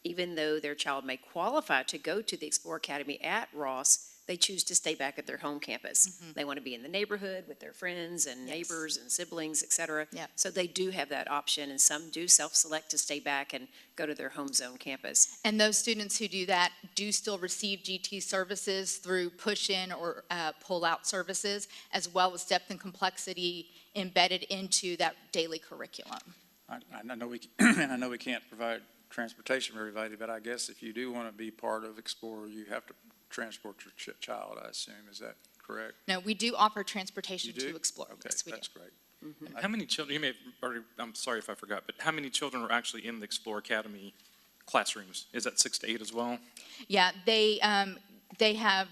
even though their child may qualify to go to the Explorer Academy at Ross, they choose to stay back at their home campus. They want to be in the neighborhood with their friends and neighbors and siblings, et cetera. Yep. So they do have that option, and some do self-select to stay back and go to their home zone campus. And those students who do that do still receive GT services through push-in or pull-out services, as well as depth and complexity embedded into that daily curriculum. I know we can't provide transportation for everybody, but I guess if you do want to be part of Explorer, you have to transport your child, I assume. Is that correct? No, we do offer transportation You do? to Explorer. Okay, Yes, we do. that's great. How many children, you may have already, I'm sorry if I forgot, but how many children are actually in the Explorer Academy classrooms? Is that 6 to 8 as well? Yeah, they have,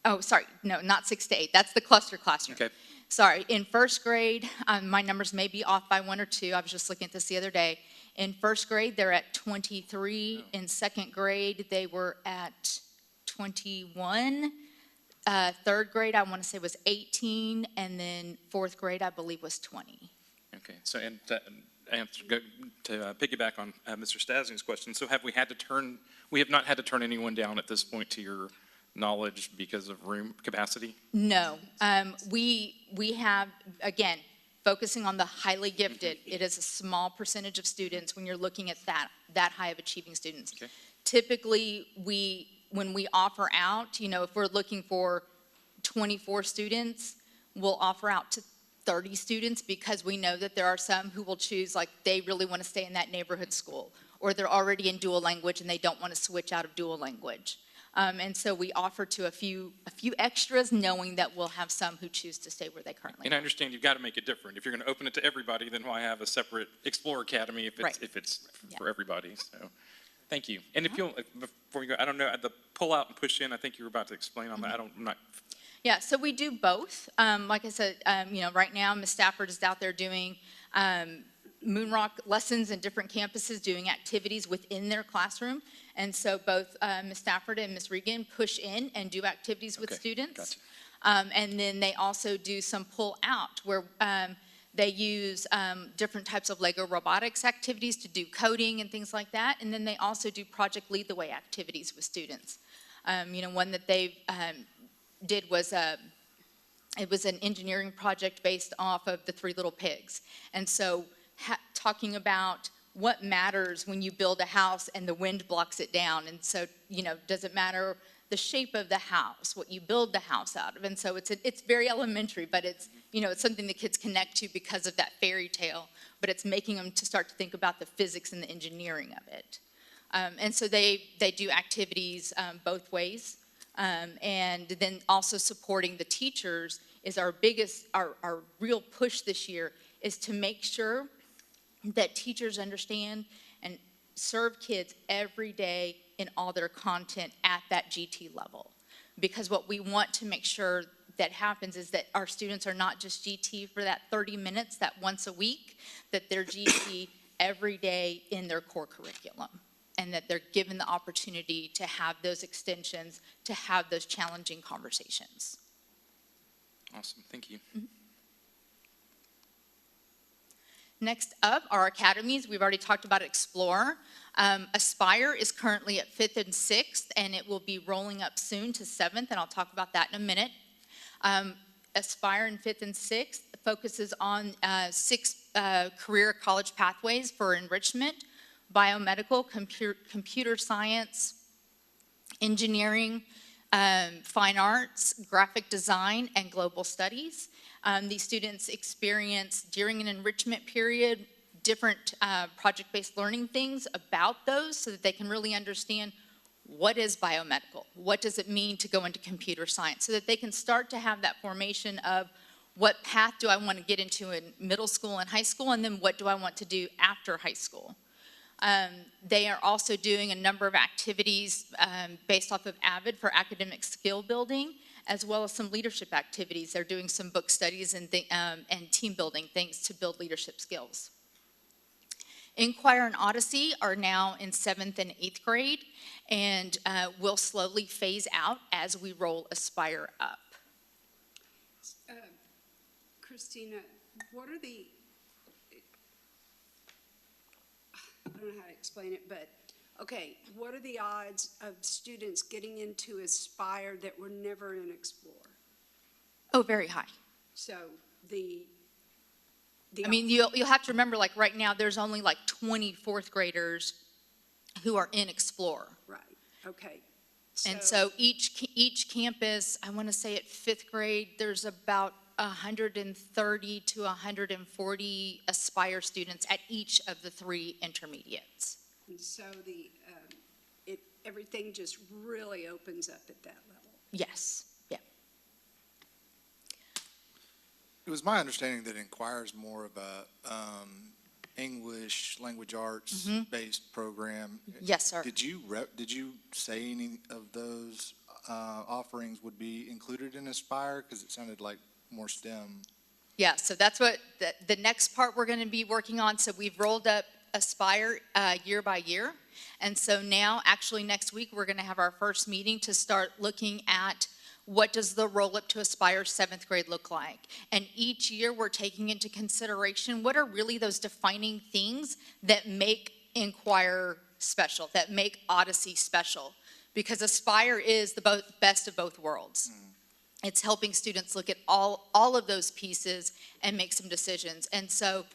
oh, sorry, no, not 6 to 8. That's the cluster classroom. Okay. Sorry, in first grade, my numbers may be off by 1 or 2. I was just looking at this the other day. In first grade, they're at 23. In second grade, they were at 21. Third grade, I want to say was 18, and then fourth grade, I believe, was 20. Okay, so and to piggyback on Mr. Stasny's question, so have we have not had to turn anyone down at this point, to your knowledge, because of room capacity? No, we have, again, focusing on the highly gifted. It is a small percentage of students when you're looking at that high of achieving students. Okay. Typically, when we offer out, if we're looking for 24 students, we'll offer out to 30 students, because we know that there are some who will choose, like, they really want to stay in that neighborhood school, or they're already in dual language and they don't want to switch out of dual language. And so we offer to a few extras, knowing that we'll have some who choose to stay where they currently And I are. understand you've got to make it different. If you're going to open it to everybody, then why have a separate Explorer Academy if Right. it's Yeah. for everybody? So, thank you. And if before you go, I don't know, the pull out and push in, I think you were about to explain on that. I'm not. Yeah, so we do both. Like I said, right now, Ms. Stafford is out there doing Moonrock lessons in different campuses, doing activities within their classroom. And so both Ms. Stafford and Ms. Regan push in and do activities with Okay, students. gotcha. And then they also do some pull out, where they use different types of Lego robotics activities to do coding and things like that. And then they also do Project Lead the Way activities with students. One that they did was it was an engineering project based off of the Three Little Pigs. And so talking about what matters when you build a house and the wind blocks it down. And so, does it matter the shape of the house, what you build the house out of? And so it's very elementary, but it's something that kids connect to because of that fairy tale, but it's making them to start to think about the physics and the engineering of it. And so they do activities both ways. And then also supporting the teachers is our real push this year, is to make sure that teachers understand and serve kids every day in all their content at that GT level. Because what we want to make sure that happens is that our students are not just GT for that 30 minutes, that once a week, that they're GT every day in their core curriculum, and that they're given the opportunity to have those extensions, to have those challenging conversations. Awesome, thank you. Next up are academies. We've already talked about Explore. Aspire is currently at 5th and 6th, and it will be rolling up soon to 7th, and I'll talk about that in a minute. Aspire in 5th and 6th focuses on 6 career college pathways for enrichment: biomedical, computer science, engineering, fine arts, graphic design, and global studies. These students experience during an enrichment period different project-based learning things about those so that they can really understand what is biomedical, what does it mean to go into computer science, so that they can start to have that formation of what path do I want to get into in middle school and high school, and then what do I want to do after high school. They are also doing a number of activities based off of AVID for academic skill building, as well as some leadership activities. They're doing some book studies and team building things to build leadership skills. Inquire and Odyssey are now in 7th and 8th grade, and will slowly phase out as we roll Aspire up. Christina, what are the, I don't know how to explain it, but, okay, what are the odds of students getting into Aspire that were never in Explore? Oh, very high. So I mean, you'll have to remember, like right now, there's only like 20 fourth graders who are in Explore. Right, okay. And so each campus, I want to say at 5th grade, there's about 130 to 140 Aspire students at each of the 3 intermediates. And so everything just really opens up at that level. Yes, yeah. It was my understanding that Inquire is more of a English language arts based program. Yes, sir. Did you say any of those offerings would be included in Aspire? Because it sounded like more STEM. Yeah, so that's what the next part we're going to be working on. So we've rolled up Aspire year by year. And so now, actually next week, we're going to have our first meeting to start looking at what does the roll up to Aspire 7th grade look like. And each year we're taking into consideration what are really those defining things that make Inquire special, that make Odyssey special. Because Aspire is the best of both worlds. It's helping students look at all of those pieces and make some decisions. And so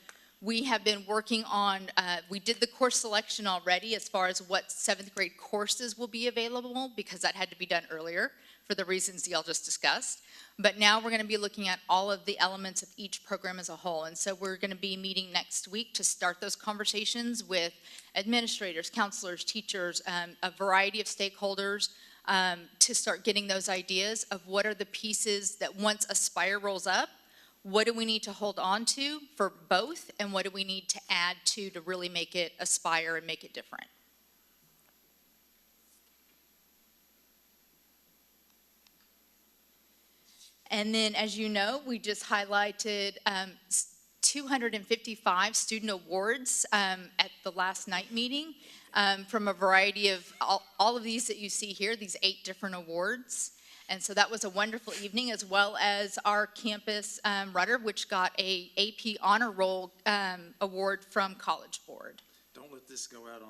we have been working on, we did the course selection already as far as what 7th grade courses will be available, because that had to be done earlier for the reasons y'all just discussed. But now we're going to be looking at all of the elements of each program as a whole. And so we're going to be meeting next week to start those conversations with administrators, counselors, teachers, a variety of stakeholders, to start getting those ideas of what are the pieces that once Aspire rolls up, what do we need to hold on to for both, and what do we need to add to really make it Aspire and make it different. And then, as you know, we just highlighted 255 student awards at the last night meeting from a variety of all of these that you see here, these 8 different awards. And so that was a wonderful evening, as well as our campus Rudder, which got a AP Honor Roll award from College Board. Don't let this go out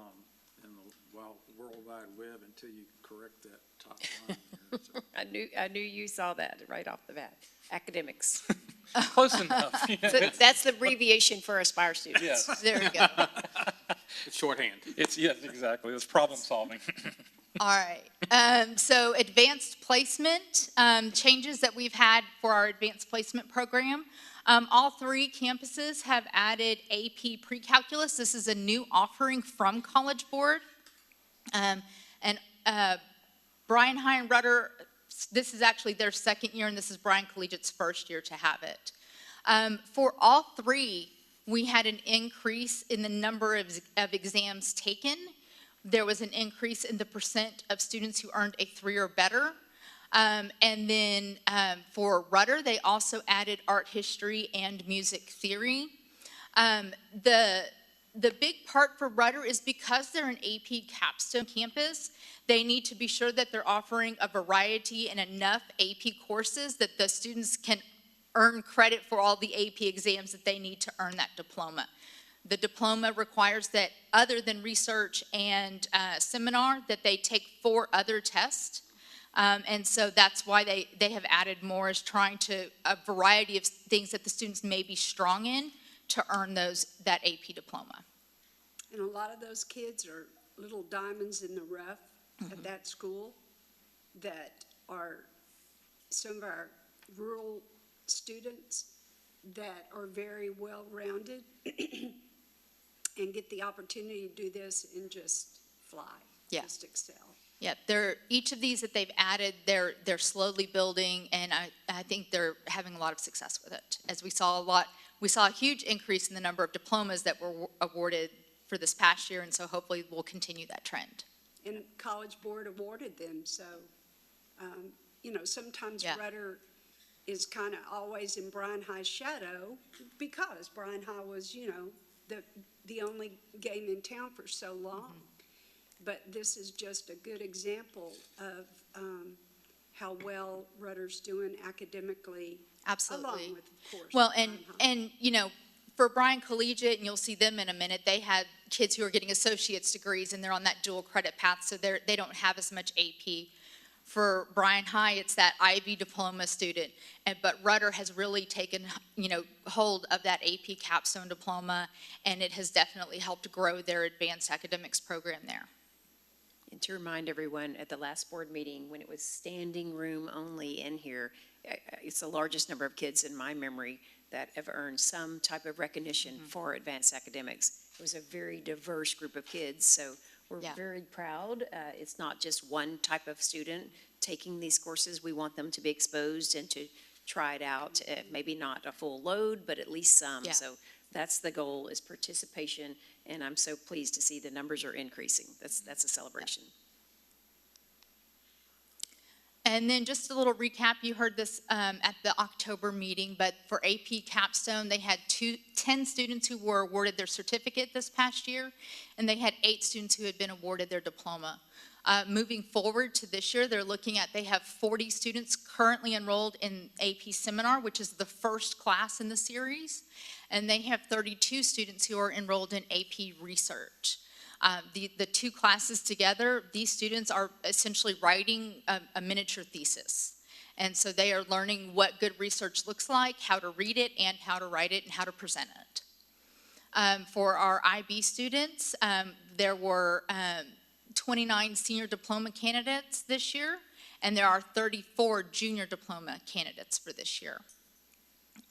in the World Wide Web until you correct that top line there. So. I knew you saw that right off the bat. Academics. Close enough. So that's the abbreviation for Aspire students. Yes. There we go. It's shorthand. Yes, exactly. It's problem solving. All right. So advanced placement, changes that we've had for our advanced placement program. All 3 campuses have added AP pre-calculus. This is a new offering from College Board. And Bryan High and Rudder, this is actually their 2nd year, and this is Bryan Collegiate's 1st year to have it. For all 3, we had an increase in the number of exams taken. There was an increase in the percent of students who earned a 3 or better. And then for Rudder, they also added art history and music theory. The big part for Rudder is because they're an AP capstone campus, they need to be sure that they're offering a variety and enough AP courses that the students can earn credit for all the AP exams that they need to earn that diploma. The diploma requires that other than research and seminar, that they take 4 other tests. And so that's why they have added more, is trying to, a variety of things that the students may be strong in to earn that AP diploma. And a lot of those kids are little diamonds in the rough at that school that are some of our rural students that are very well-rounded and get the opportunity to do this and just fly, Yeah. just excel. Yeah, each of these that they've added, they're slowly building, and I think they're having a lot of success with it. As we saw a huge increase in the number of diplomas that were awarded for this past year, and so hopefully we'll continue that trend. And College Board awarded them, so, sometimes Yeah. Rudder is kind of always in Bryan High's shadow because Bryan High was, the only game in town for so long. But this is just a good example of how well Rudder's doing academically. Absolutely. Along with, of course. Well, Bryan High. and for Bryan Collegiate, and you'll see them in a minute, they had kids who are getting associate's degrees, and they're on that dual credit path, so they don't have as much AP. For Bryan High, it's that IB diploma student, but Rudder has really taken, hold of that AP capstone diploma, and it has definitely helped grow their advanced academics program there. And to remind everyone, at the last board meeting, when it was standing room only in here, it's the largest number of kids in my memory that have earned some type of recognition for advanced academics. It was a very diverse group of kids, so we're very proud. It's not just one type of student taking these courses. We want them to be exposed and to try it out. Maybe not a full load, but at least some. Yeah. So that's the goal, is participation, and I'm so pleased to see the numbers are increasing. That's a celebration. And then just a little recap, you heard this at the October meeting, but for AP Capstone, they had 10 students who were awarded their certificate this past year, and they had 8 students who had been awarded their diploma. Moving forward to this year, they have 40 students currently enrolled in AP Seminar, which is the first class in the series, and they have 32 students who are enrolled in AP Research. The 2 classes together, these students are essentially writing a miniature thesis. And so they are learning what good research looks like, how to read it, and how to write it, and how to present it. For our IB students, there were 29 senior diploma candidates this year, and there are 34 junior diploma candidates for this year.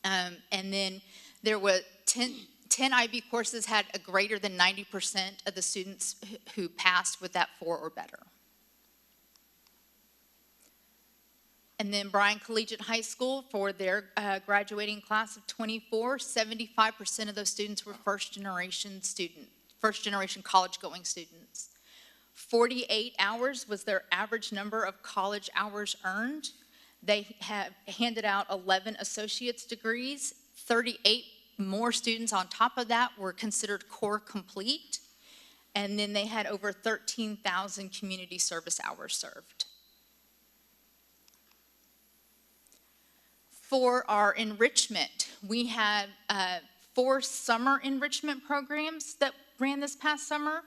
And then there were 10 IB courses had a greater than 90% of the students who passed with that 4 or better. And then Bryan Collegiate High School, for their graduating class of 24, 75% of those students were first-generation college-going students. 48 hours was their average number of college hours earned. They have handed out 11 associate's degrees. 38 more students on top of that were considered core complete. And then they had over 13,000 community service hours served. For our enrichment, we had 4 summer enrichment programs that ran this past summer.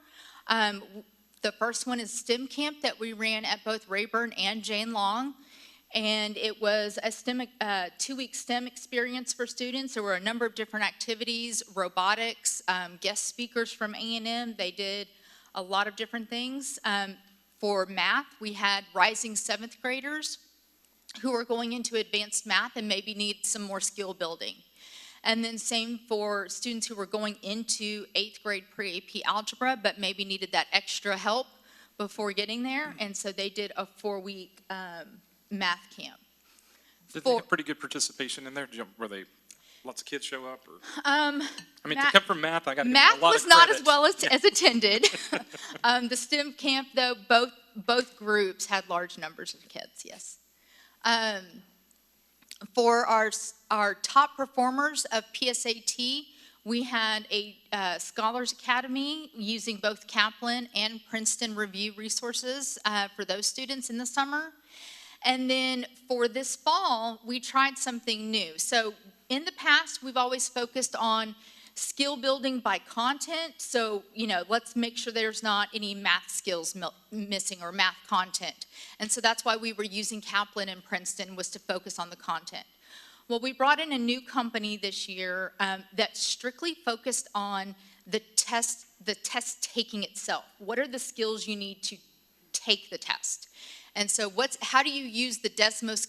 The first one is STEM Camp that we ran at both Rayburn and Jane Long. And it was a 2-week STEM experience for students. There were a number of different activities, robotics, guest speakers from A&M. They did a lot of different things. For math, we had rising 7th graders who are going into advanced math and maybe need some more skill building. And then same for students who were going into 8th grade pre-AP algebra, but maybe needed that extra help before getting there. And so they did a 4-week math camp. Did they have pretty good participation in there? Were they? lots of kids show up, or? Um, I mean, to math- come from math, I got to give them Math a lot was of not credit. as well as attended. The STEM camp, though, both groups had large numbers of kids, yes. For our top performers of PSAT, we had a Scholars Academy using both Kaplan and Princeton review resources for those students in the summer. And then for this fall, we tried something new. So in the past, we've always focused on skill building by content. So, let's make sure there's not any math skills missing or math content. And so that's why we were using Kaplan and Princeton, was to focus on the content. Well, we brought in a new company this year that strictly focused on the test taking itself. What are the skills you need to take the test? And so how do you use the Desmos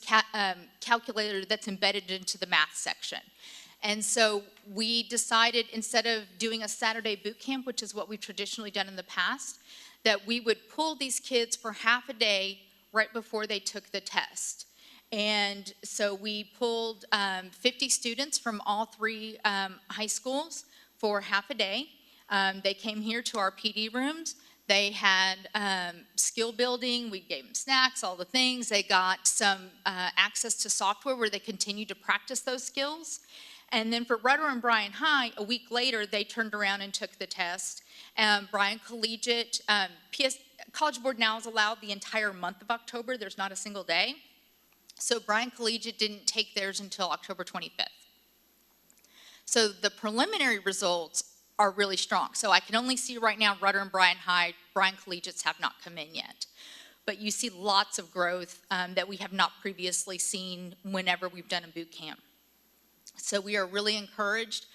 calculator that's embedded into the math section? And so we decided, instead of doing a Saturday boot camp, which is what we've traditionally done in the past, that we would pull these kids for half a day right before they took the test. And so we pulled 50 students from all three high schools for half a day. They came here to our PD rooms. They had skill building. We gave them snacks, all the things. They got some access to software where they continued to practice those skills. And then for Rudder and Bryan High, a week later, they turned around and took the test. Bryan Collegiate, College Board now is allowed the entire month of October. There's not a single day. So Bryan Collegiate didn't take theirs until October 25th. So the preliminary results are really strong. So I can only see right now Rudder and Bryan High. Bryan Collegiates have not come in yet. But you see lots of growth that we have not previously seen whenever we've done a boot camp. So we are really encouraged.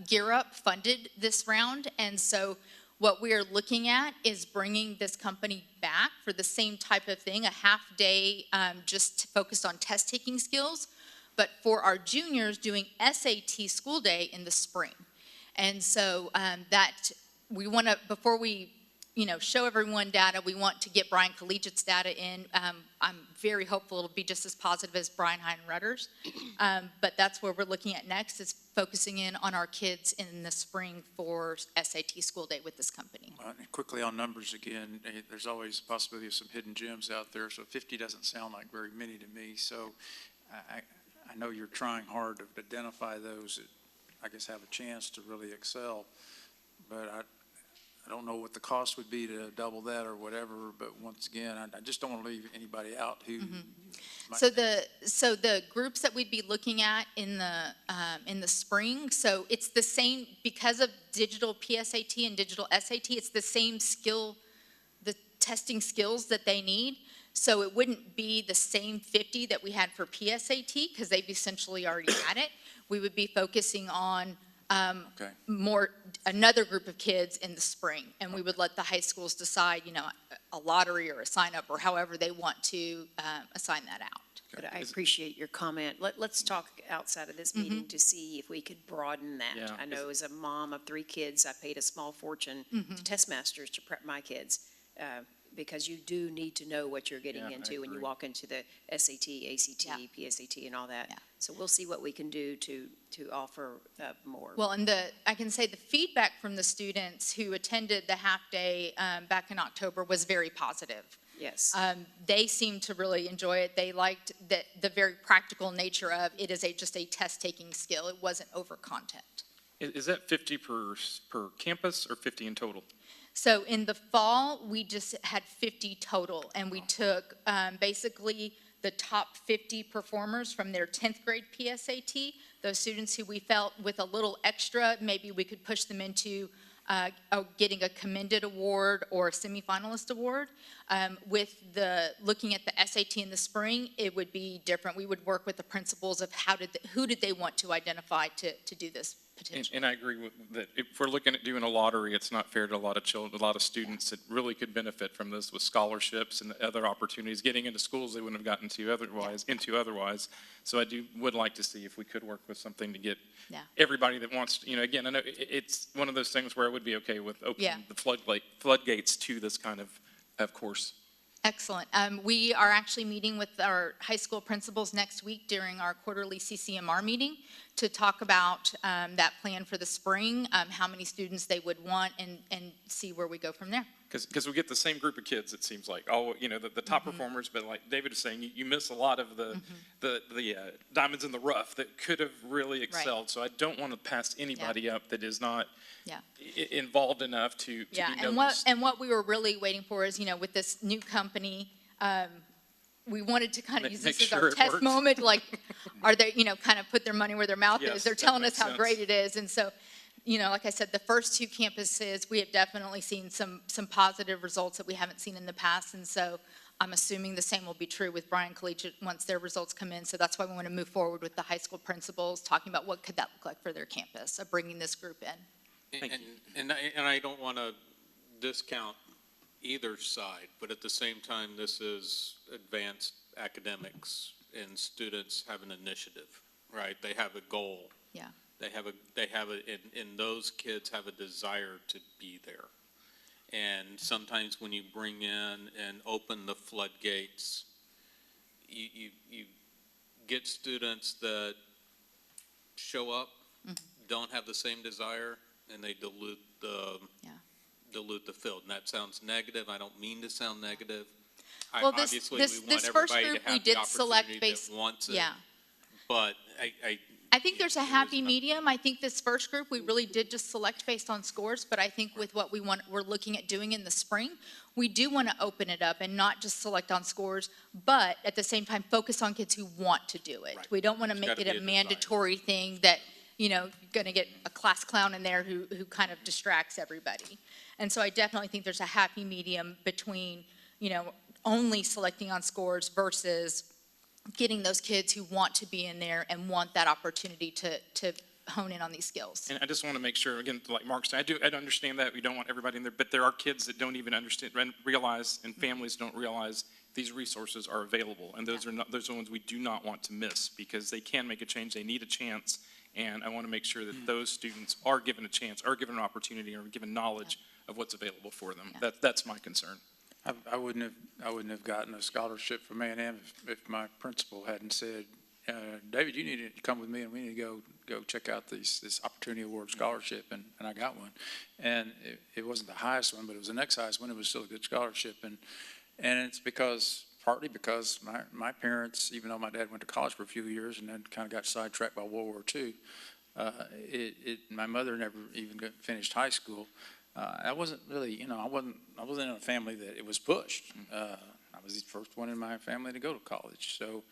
Gear Up funded this round, and so what we are looking at is bringing this company back for the same type of thing, a half day just focused on test taking skills, but for our juniors doing SAT school day in the spring. And so that we want to, before we show everyone data, we want to get Bryan Collegiate's data in. I'm very hopeful it'll be just as positive as Bryan High and Rutter's. But that's where we're looking at next, is focusing in on our kids in the spring for SAT school day with this company. And quickly on numbers again, there's always a possibility of some hidden gems out there, so 50 doesn't sound like very many to me. So I know you're trying hard to identify those that, I guess, have a chance to really excel, but I don't know what the cost would be to double that or whatever, but once again, I just don't want to leave anybody out who might. So the groups that we'd be looking at in the spring, so it's the same, because of digital PSAT and digital SAT, it's the same skill, the testing skills that they need. So it wouldn't be the same 50 that we had for PSAT, because they've essentially already had it. We would be focusing on another group of kids in the spring, and we would let the high schools decide, a lottery or a sign up or however they want to assign that out. But I appreciate your comment. Let's talk outside of this meeting to see if we could broaden that. Yeah. I know as a mom of 3 kids, I paid a small fortune to test masters to prep my kids, because you do need to know what you're getting into when you walk into the SAT, ACT, PSAT, and all that. Yeah. So we'll see what we can do to offer more. Well, and I can say the feedback from the students who attended the half day back in October was very positive. Yes. They seemed to really enjoy it. They liked the very practical nature of it is just a test-taking skill. It wasn't over content. Is that 50 per campus or 50 in total? So in the fall, we just had 50 total, and we took basically the top 50 performers from their 10th grade PSAT, those students who we felt with a little extra, maybe we could push them into getting a commended award or a semifinalist award. Looking at the SAT in the spring, it would be different. We would work with the principals of who did they want to identify to do this potentially. And I agree with that. If we're looking at doing a lottery, it's not fair to a lot of children, a lot of students that really could benefit from this with scholarships and other opportunities, getting into schools they wouldn't have gotten to otherwise. So I would like to see if we could work with something to get everybody that wants to, again, I know it's one of those things where I would be okay with opening the floodgates to this kind of course. Excellent. We are actually meeting with our high school principals next week during our quarterly CCMR meeting to talk about that plan for the spring, how many students they would want, and see where we go from there. Because we get the same group of kids, it seems like, the top performers, but like David is saying, you miss a lot of the diamonds in the rough that could have really excelled. So I don't want to pass anybody up that is not Yeah. involved enough to be noticed. And what we were really waiting for is, with this new company, we wanted to kind of use this Make as our sure it test works. moment, like, are they, kind of put their money where their mouth Yes, is. They're that telling us makes how sense. great it is. And so, like I said, the first two campuses, we have definitely seen some positive results that we haven't seen in the past. And so I'm assuming the same will be true with Bryan Collegiate once their results come in. So that's why we want to move forward with the high school principals, talking about what could that look like for their campus, of bringing this group in. And I don't want to discount either side, but at the same time, this is advanced academics and students have an initiative, right? They have a goal. Yeah. And those kids have a desire to be there. And sometimes when you bring in and open the floodgates, you get students that show up, don't have the same desire, and they dilute the field. And that sounds negative. I don't mean to sound negative. Well, Obviously, this we want first everybody group, to we have the did select opportunity based, that wants it. yeah. But I think there's a happy medium. I think this first group, we really did just select based on scores, but I think with what we're looking at doing in the spring, we do want to open it up and not just select on scores, but at the same time, focus on kids who want to do it. Right. We don't want to It's make gotta it be a a mandatory thing that, going to get a class clown in there who kind of distracts everybody. And so I definitely think there's a happy medium between, only selecting on scores versus getting those kids who want to be in there and want that opportunity to hone in on these skills. And I just want to make sure, again, like Mark said, I understand that we don't want everybody in there, but there are kids that don't even understand, realize, and families don't realize these resources are available. And those are the ones we do not want to miss, because they can make a change, they need a chance. And I want to make sure that those students are given a chance, are given an opportunity, or given knowledge of what's available for them. Yeah. That's my concern. I wouldn't have gotten a scholarship from A&M if my principal hadn't said, David, you need to come with me and we need to go check out this Opportunity Award scholarship, and I got one. And it wasn't the highest one, but it was the next highest one. It was still a good scholarship. And it's partly because my parents, even though my dad went to college for a few years and then kind of got sidetracked by World War II, my mother never even finished high school. I wasn't really, I wasn't in a family that it was pushed. I was the first one in my family to go to college. So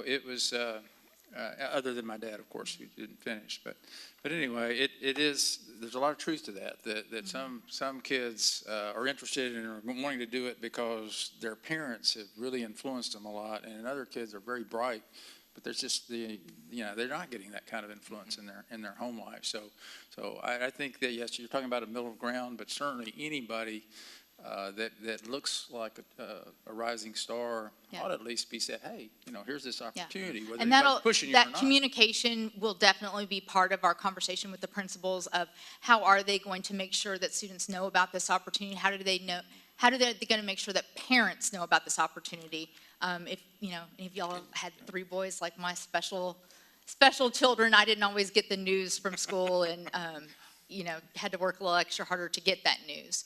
it was, other than my dad, of course, who didn't finish. But anyway, there's a lot of truth to that some kids are interested and are wanting to do it because their parents have really influenced them a lot, and other kids are very bright, but there's just they're not getting that kind of influence in their home life. So I think that, yes, you're talking about a middle ground, but certainly anybody that looks like a rising star ought to at least be said, hey, here's this opportunity, whether And anybody's pushing you or that not. communication will definitely be part of our conversation with the principals of how are they going to make sure that students know about this opportunity? How are they going to make sure that parents know about this opportunity? If y'all had 3 boys like my special children, I didn't always get the news from school and, had to work a little extra harder to get that news.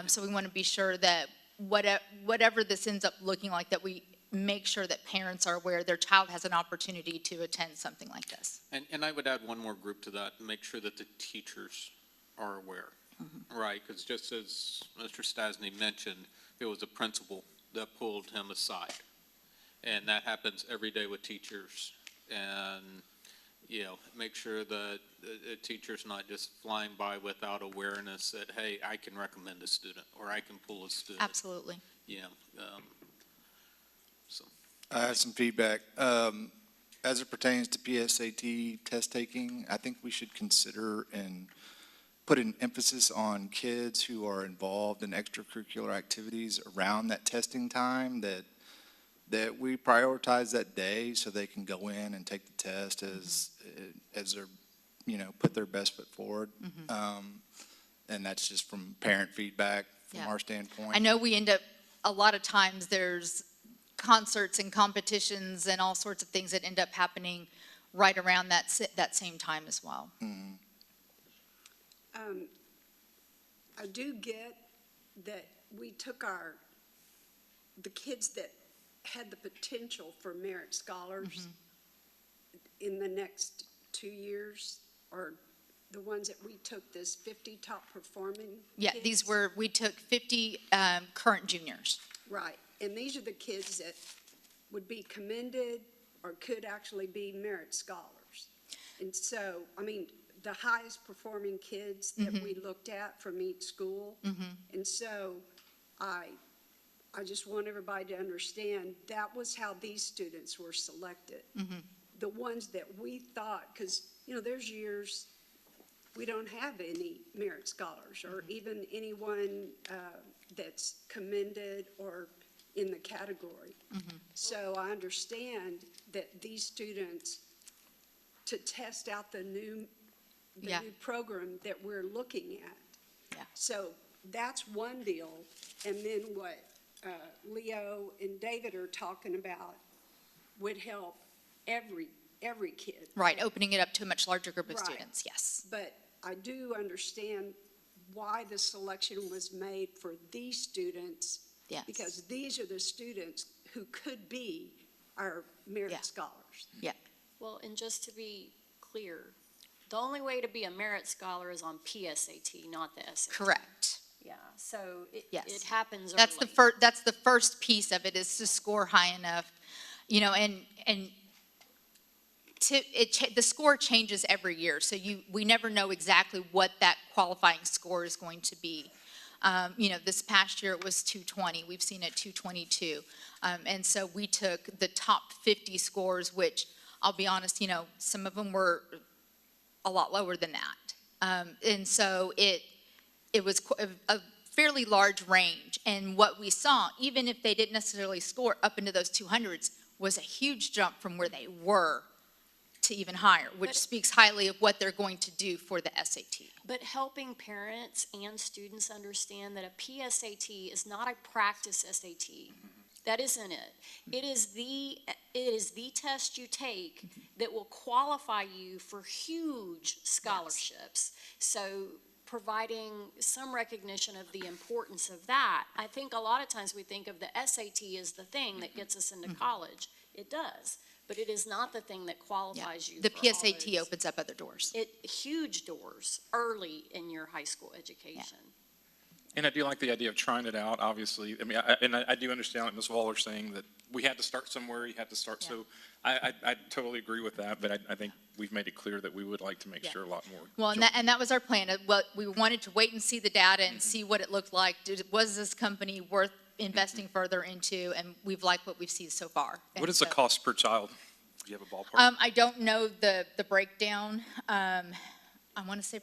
So we want to be sure that whatever this ends up looking like, that we make sure that parents are aware their child has an opportunity to attend something like this. And I would add one more group to that, and make sure that the teachers are aware, right? Because just as Mr. Stasny mentioned, there was a principal that pulled him aside. And that happens every day with teachers. And, make sure that the teacher's not just flying by without awareness that, hey, I can recommend a student, or I can pull a student. Absolutely. So. I have some feedback. As it pertains to PSAT test taking, I think we should consider and put an emphasis on kids who are involved in extracurricular activities around that testing time, that we prioritize that day so they can go in and take the test as they're, put their best foot forward. And that's just from parent feedback from our standpoint. I know we end up a lot of times there's concerts and competitions and all sorts of things that end up happening right around that same time as well. I do get that we took the kids that had the potential for merit scholars in the next 2 years, or the ones that we took this 50 top performing Yeah, kids. we took 50 current juniors. Right, and these are the kids that would be commended or could actually be merit scholars. And so, I mean, the highest performing kids that we looked at from each school. And so I just want everybody to understand that was how these students were selected. The ones that we thought, because, there's years we don't have any merit scholars or even anyone that's commended or in the category. So I understand that these students, to test out the new program that we're looking at. Yeah. So that's one deal. And then what Leo and David are talking about would help every kid. Right, opening it up to a much larger group of Right. students, yes. But I do understand why the selection was made for these students. Yes. Because these are the students who could be our merit Yeah. scholars. Yeah, Well, and just to be clear, the only way to be a merit scholar is on PSAT, not the SAT. correct. Yeah, so Yes. it happens early. That's the first piece of it, is to score high enough, and the score changes every year, so we never know exactly what that qualifying score is going to be. This past year it was 220, we've seen it 222. And so we took the top 50 scores, which I'll be honest, some of them were a lot lower than that. And so it was a fairly large range. And what we saw, even if they didn't necessarily score up into those 200s, was a huge jump from where they were to even higher, which speaks highly of what they're going to do for the SAT. But helping parents and students understand that a PSAT is not a practice SAT. That isn't it. It is the test you take that will qualify you for huge scholarships. So providing some recognition of the importance of that. I think a lot of times we think of the SAT as the thing that gets us into college. It does, but it is not the thing that qualifies you The for all PSAT those. opens up other doors. Huge doors early in your high school education. And I do like the idea of trying it out, obviously. I mean, I do understand what Ms. Waller saying, that we had to start somewhere, you had to start. So I totally agree with that, but I think we've made it clear that we would like to make sure a lot more. Well, and that was our plan. We wanted to wait and see the data and see what it looked like. Was this company worth investing further into? And we've liked what we've seen so far. What is the cost per child? Do you have a ballpark? I don't know the breakdown. I want to say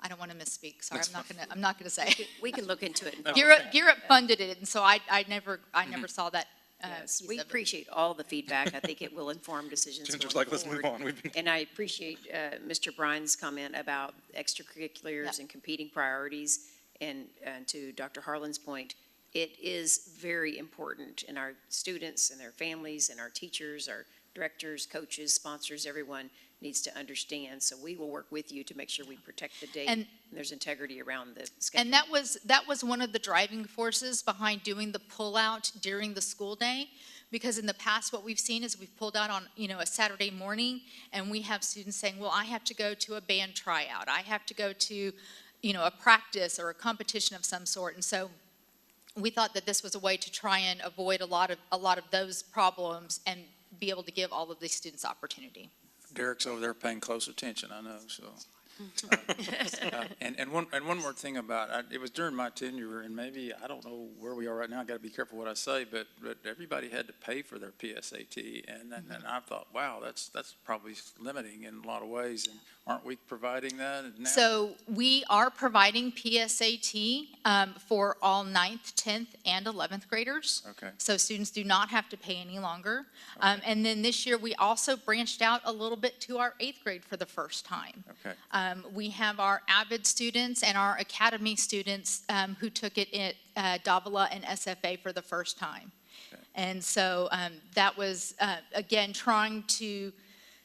I don't want to misspeak. Sorry, I'm not gonna say. We can look into it. and Gear Up funded it, and so I never saw that. Yes, piece we of it. appreciate all the feedback. I think it will inform decisions Ginger's going like, let's move forward. on. And I appreciate Mr. Bryan's comment about extracurriculars and competing priorities. And to Dr. Harlan's point, it is very important, and our students and their families and our teachers, our directors, coaches, sponsors, everyone needs to understand. So we will work with you to make sure we protect the date and there's integrity around the schedule. And that was one of the driving forces behind doing the pullout during the school day, because in the past what we've seen is we've pulled out on a Saturday morning, and we have students saying, well, I have to go to a band tryout, I have to go to a practice or a competition of some sort. And so we thought that this was a way to try and avoid a lot of those problems and be able to give all of these students opportunity. Derek's over there paying close attention, I know, so. And one more thing about, it was during my tenure, and maybe, I don't know where we are right now, I gotta be careful what I say, but everybody had to pay for their PSAT, and I thought, wow, that's probably limiting in a lot of ways, and aren't we providing that now? So we are providing PSAT for all 9th, 10th, and 11th graders. Okay. So students do not have to pay any longer. And then this year, we also branched out a little bit to our 8th grade for the first time. Okay. We have our Avid students and our Academy students who took it at Davila and SFA for the first time. And so that was, again, trying to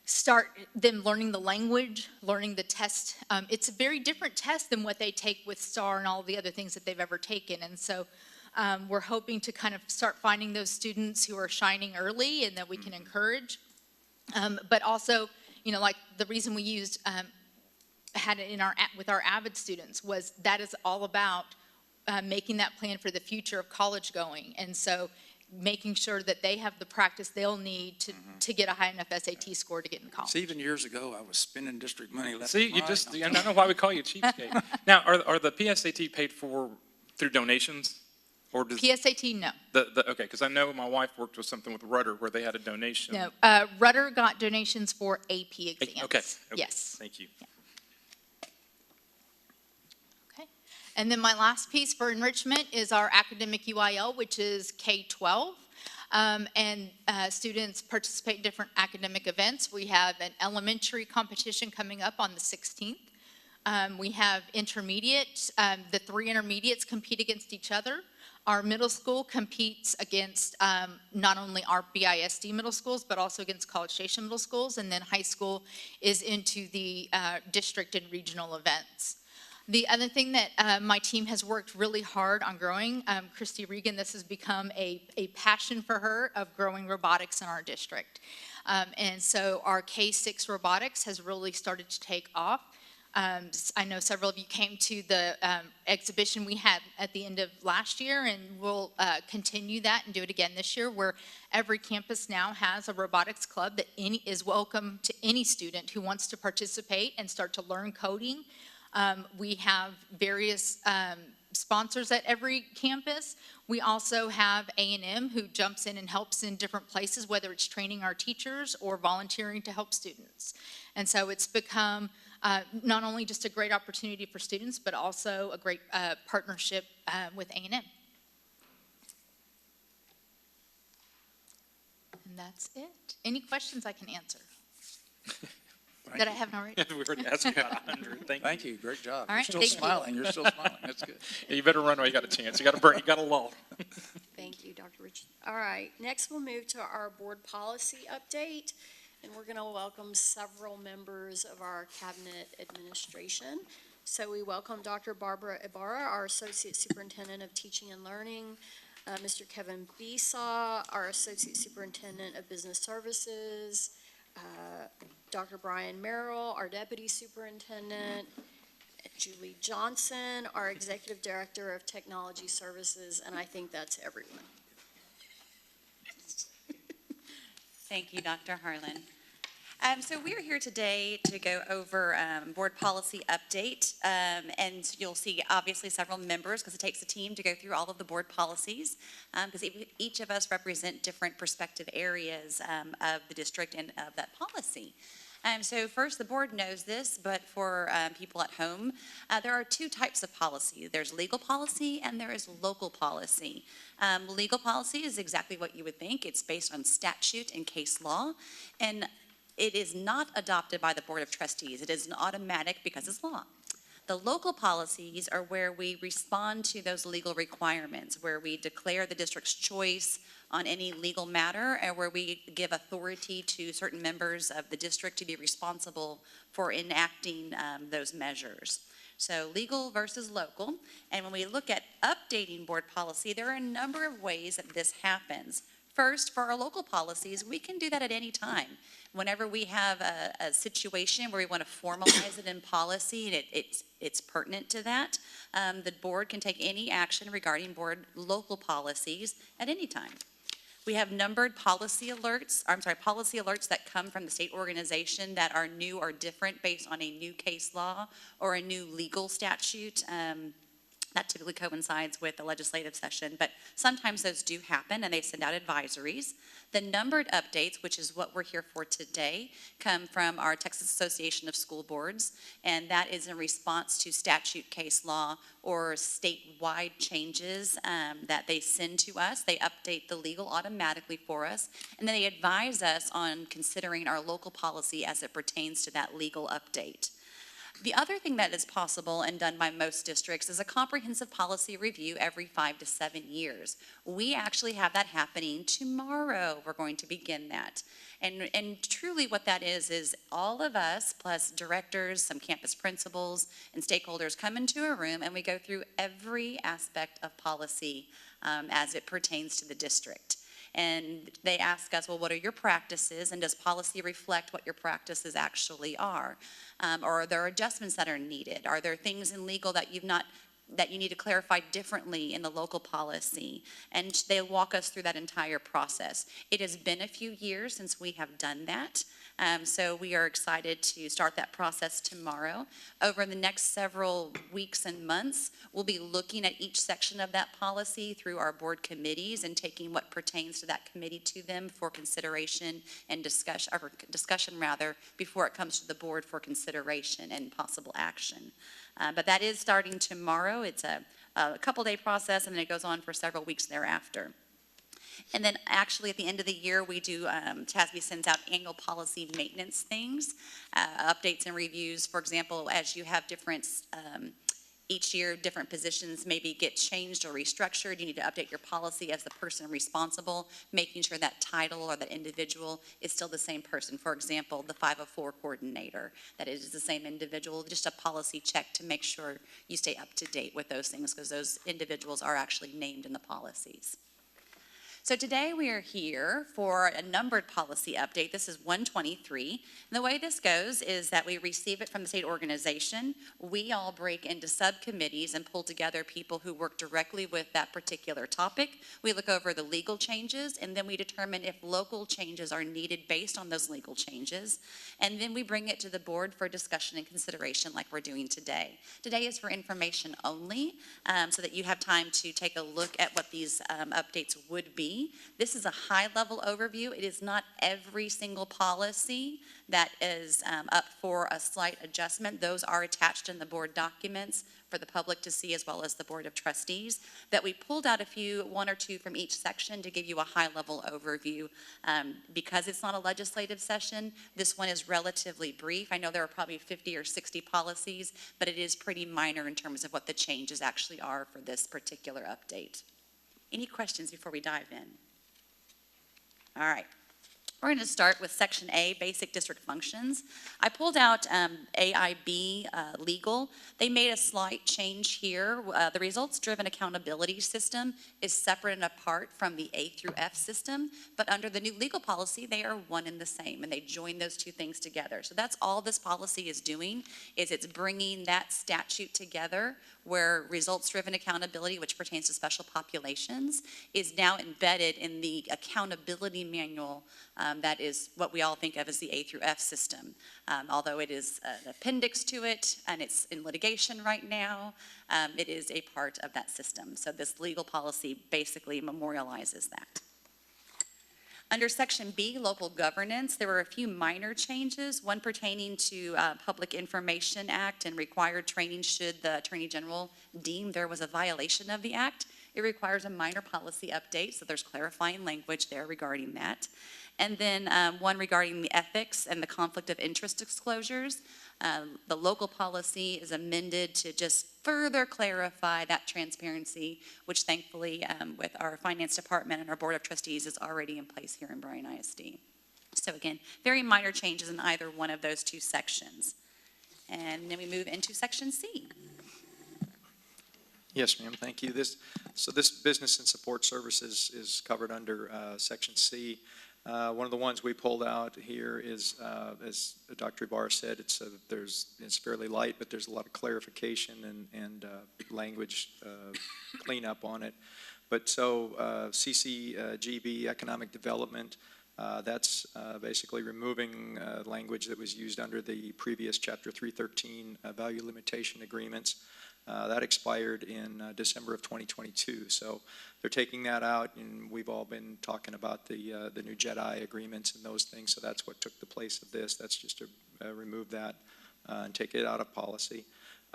start them learning the language, learning the test. It's a very different test than what they take with STAR and all the other things that they've ever taken. And so we're hoping to kind of start finding those students who are shining early and that we can encourage. But also, you know, like the reason we used, had it in with our Avid students was that is all about making that plan for the future of college going. And so making sure that they have the practice they'll need to get a high enough SAT score to get in college. See, even years ago, I was spending district money left See, and you right. just, I don't know why we call you cheapskate. Now, are the PSAT paid for through donations? Or does PSAT, no. okay, because I know my wife worked with something with Rudder where they had a donation. No, Rudder got donations for AP exams. Okay. Yes. Thank you. Okay. And then my last piece for enrichment is our academic UIL, which is K-12. And students participate in different academic events. We have an elementary competition coming up on the 16th. We have intermediate. The 3 intermediates compete against each other. Our middle school competes against not only our BISD middle schools, but also against College Station middle schools. And then high school is into the district and regional events. The other thing that my team has worked really hard on growing, Christy Regan, this has become a passion for her of growing robotics in our district. And so our K-6 robotics has really started to take off. I know several of you came to the exhibition we had at the end of last year, and we'll continue that and do it again this year, where every campus now has a robotics club that is welcome to any student who wants to participate and start to learn coding. We have various sponsors at every campus. We also have A&M who jumps in and helps in different places, whether it's training our teachers or volunteering to help students. And so it's become not only just a great opportunity for students, but also a great partnership with A&M. And that's it. Any questions I can answer that I haven't already? We already asked about 100. Thank you, great job. All right, You're thank still you. smiling, you're still smiling, that's good. Yeah, you better run while you got a chance. You got a break, you got a lull. Thank you, Dr. Richard. All right, next we'll move to our board policy update, and we're going to welcome several members of our cabinet administration. So we welcome Dr. Barbara Ibarra, our Associate Superintendent of Teaching and Learning, Mr. Kevin Besaw, our Associate Superintendent of Business Services, Dr. Brian Merrill, our Deputy Superintendent, Julie Johnson, our Executive Director of Technology Services, and I think that's everyone. Thank you, Dr. Harlan. So we're here today to go over board policy update, and you'll see obviously several members because it takes a team to go through all of the board policies because each of us represent different perspective areas of the district and of that policy. So first, the board knows this, but for people at home, there are 2 types of policy. There's legal policy and there is local policy. Legal policy is exactly what you would think. It's based on statute and case law, and it is not adopted by the Board of Trustees. It is an automatic because it's law. The local policies are where we respond to those legal requirements, where we declare the district's choice on any legal matter, and where we give authority to certain members of the district to be responsible for enacting those measures. So legal versus local. And when we look at updating board policy, there are a number of ways that this happens. First, for our local policies, we can do that at any time. Whenever we have a situation where we want to formalize it in policy and it's pertinent to that, the board can take any action regarding board local policies at any time. We have numbered policy alerts that come from the state organization that are new or different based on a new case law or a new legal statute. That typically coincides with the legislative session, but sometimes those do happen and they send out advisories. The numbered updates, which is what we're here for today, come from our Texas Association of School Boards, and that is in response to statute, case law, or statewide changes that they send to us. They update the legal automatically for us, and then they advise us on considering our local policy as it pertains to that legal update. The other thing that is possible and done by most districts is a comprehensive policy review every 5 to 7 years. We actually have that happening tomorrow. We're going to begin that. And truly what that is all of us, plus directors, some campus principals, and stakeholders come into a room and we go through every aspect of policy as it pertains to the district. And they ask us, well, what are your practices, and does policy reflect what your practices actually are? Or are there adjustments that are needed? Are there things in legal that you need to clarify differently in the local policy? And they walk us through that entire process. It has been a few years since we have done that. So we are excited to start that process tomorrow. Over the next several weeks and months, we'll be looking at each section of that policy through our board committees and taking what pertains to that committee to them for consideration and discussion before it comes to the board for consideration and possible action. But that is starting tomorrow. It's a couple-day process, and then it goes on for several weeks thereafter. And then actually at the end of the year, we do, TASB sends out annual policy maintenance things, updates and reviews. For example, as you have different, each year different positions maybe get changed or restructured, you need to update your policy as the person responsible, making sure that title or that individual is still the same person. For example, the 504 coordinator, that is the same individual, just a policy check to make sure you stay up to date with those things because those individuals are actually named in the policies. So today we are here for a numbered policy update. This is 123. And the way this goes is that we receive it from the state organization. We all break into subcommittees and pull together people who work directly with that particular topic. We look over the legal changes, and then we determine if local changes are needed based on those legal changes. And then we bring it to the board for discussion and consideration like we're doing today. Today is for information only, so that you have time to take a look at what these updates would be. This is a high-level overview. It is not every single policy that is up for a slight adjustment. Those are attached in the board documents for the public to see, as well as the Board of Trustees. That we pulled out one or two from each section to give you a high-level overview. Because it's not a legislative session, this one is relatively brief. I know there are probably 50 or 60 policies, but it is pretty minor in terms of what the changes actually are for this particular update. Any questions before we dive in? All right. We're going to start with Section A, Basic District Functions. I pulled out AIB Legal. They made a slight change here. The results-driven accountability system is separate and apart from the A through F system, but under the new legal policy, they are one and the same, and they join those two things together. So that's all this policy is doing, is it's bringing that statute together where results-driven accountability, which pertains to special populations, is now embedded in the accountability manual that is what we all think of as the A through F system. Although it is an appendix to it and it's in litigation right now, it is a part of that system. So this legal policy basically memorializes that. Under Section B, Local Governance, there were a few minor changes, one pertaining to Public Information Act and required training should the Attorney General deem there was a violation of the Act. It requires a minor policy update, so there's clarifying language there regarding that. And then one regarding the ethics and the conflict of interest disclosures. The local policy is amended to just further clarify that transparency, which thankfully with our finance department and our board of trustees is already in place here in Bryan ISD. So again, very minor changes in either one of those two sections. And then we move into Section C. Yes, ma'am, thank you. This business and support services is covered under Section C. One of the ones we pulled out here is, as Dr. Ibarra said, it's fairly light, but there's a lot of clarification and language cleanup on it. But so CCGB, economic development, that's basically removing language that was used under the previous Chapter 313 value limitation agreements. That expired in December of 2022. So they're taking that out, and we've all been talking about the new JEDI agreements and those things. So that's what took the place of this. That's just to remove that and take it out of policy.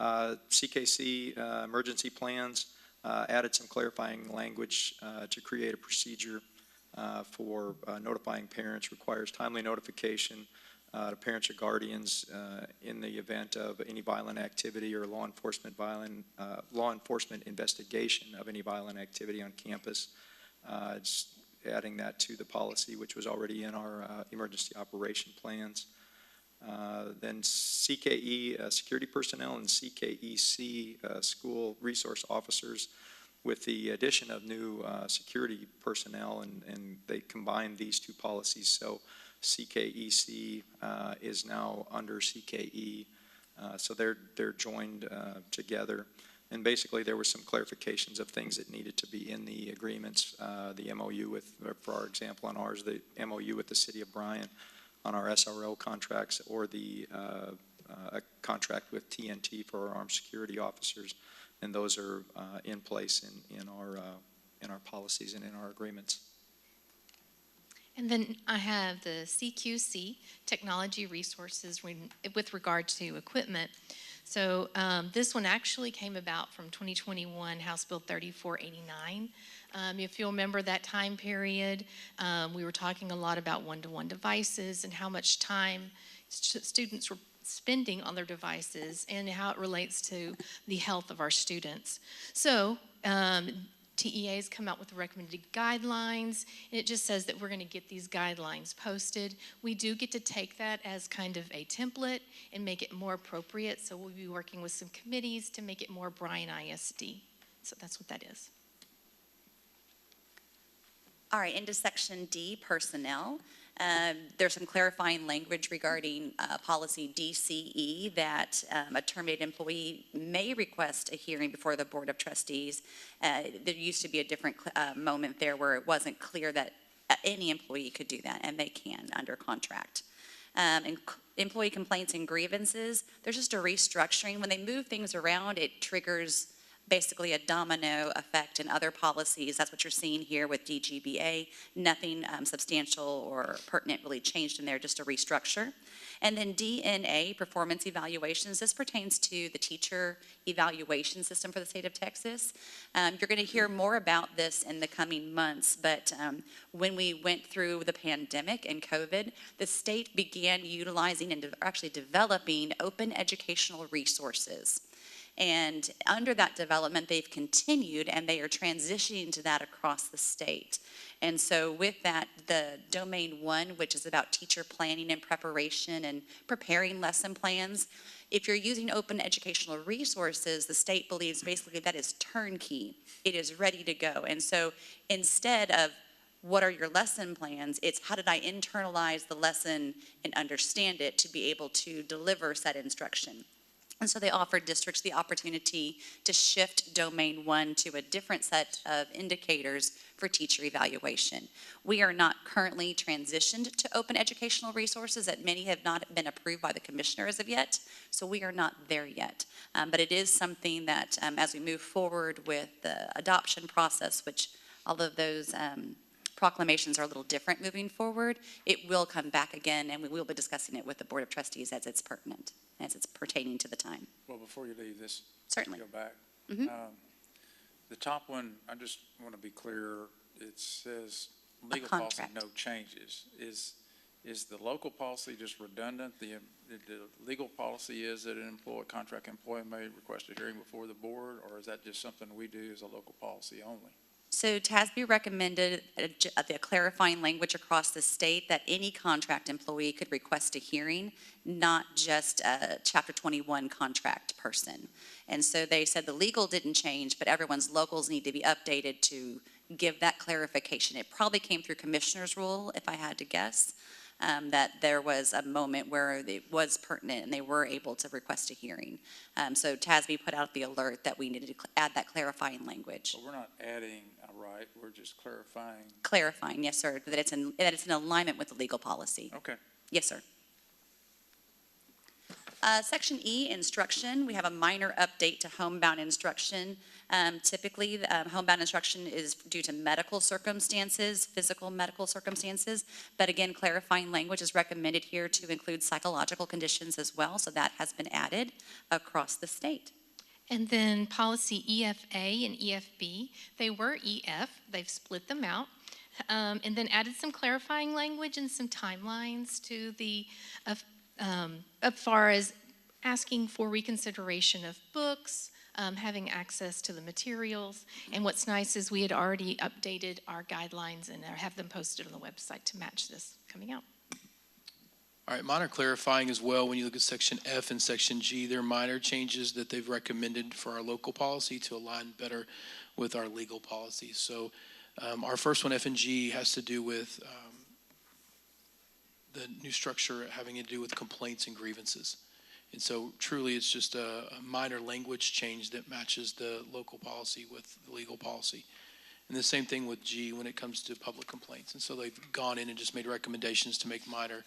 CKC emergency plans added some clarifying language to create a procedure for notifying parents. Requires timely notification to parents or guardians in the event of any violent activity or law enforcement investigation of any violent activity on campus. It's adding that to the policy, which was already in our emergency operation plans. Then CKE security personnel and CKEC school resource officers, with the addition of new security personnel, and they combined these two policies. So CKEC is now under CKE, so they're joined together. And basically, there were some clarifications of things that needed to be in the agreements, the MOU with, for our example, on ours, the MOU with the City of Bryan on our SRO contracts, or the a contract with TNT for our armed security officers, and those are in place in our policies and in our agreements. And then I have the CQC, Technology Resources, with regard to equipment. So this one actually came about from 2021 House Bill 3489. If you'll remember that time period, we were talking a lot about one-to-one devices and how much time students were spending on their devices and how it relates to the health of our students. So TEA has come out with recommended guidelines, and it just says that we're going to get these guidelines posted. We do get to take that as kind of a template and make it more appropriate, so we'll be working with some committees to make it more Bryan ISD. So that's what that is. All right, into section D, personnel. There's some clarifying language regarding policy DCE that a terminated employee may request a hearing before the Board of Trustees. There used to be a different moment there where it wasn't clear that any employee could do that, and they can under contract. And employee complaints and grievances, there's just a restructuring. When they move things around, it triggers basically a domino effect in other policies. That's what you're seeing here with DGBA. Nothing substantial or pertinent really changed in there, just a restructure. And then DNA, performance evaluations. This pertains to the teacher evaluation system for the state of Texas. You're going to hear more about this in the coming months, but when we went through the pandemic and COVID, the state began utilizing and actually developing open educational resources. And under that development, they've continued, and they are transitioning to that across the state. And so with that, the Domain 1, which is about teacher planning and preparation and preparing lesson plans, if you're using open educational resources, the state believes basically that is turnkey. It is ready to go. And so instead of what are your lesson plans, it's how did I internalize the lesson and understand it to be able to deliver said instruction. And so they offered districts the opportunity to shift Domain 1 to a different set of indicators for teacher evaluation. We are not currently transitioned to open educational resources, that many have not been approved by the commissioner as of yet, so we are not there yet. But it is something that as we move forward with the adoption process, which all of those proclamations are a little different moving forward, it will come back again, and we will be discussing it with the Board of Trustees as it's pertinent, as it's pertaining to the time. Well, before you leave this, Certainly. go back. Mhm. The top one, I just want to be clear, it says legal policy, contract. no changes. Is the local policy just redundant? The legal policy is that an contract employee may request a hearing before the board, or is that just something we do as a local policy only? So TASB recommended the clarifying language across the state that any contract employee could request a hearing, not just a Chapter 21 contract person. And so they said the legal didn't change, but everyone's locals need to be updated to give that clarification. It probably came through Commissioner's Rule, if I had to guess, that there was a moment where it was pertinent and they were able to request a hearing. So TASB put out the alert that we needed to add that clarifying language. But we're not adding a right, we're just clarifying. Clarifying, yes, sir, that it's in alignment with the legal policy. Okay. Yes, sir. Section E, instruction. We have a minor update to homebound instruction. Typically, homebound instruction is due to medical circumstances, physical medical circumstances, but again, clarifying language is recommended here to include psychological conditions as well, so that has been added across the state. And then policy EFA and EFB, they were EF, they've split them out. and then added some clarifying language and some timelines to the, as far as asking for reconsideration of books, having access to the materials. And what's nice is we had already updated our guidelines and have them posted on the website to match this coming out. All right, minor clarifying as well, when you look at section F and section G, there are minor changes that they've recommended for our local policy to align better with our legal policy. So our first one, F and G, has to do with the new structure having to do with complaints and grievances. And so truly it's just a minor language change that matches the local policy with the legal policy. And the same thing with G when it comes to public complaints. And so they've gone in and just made recommendations to make minor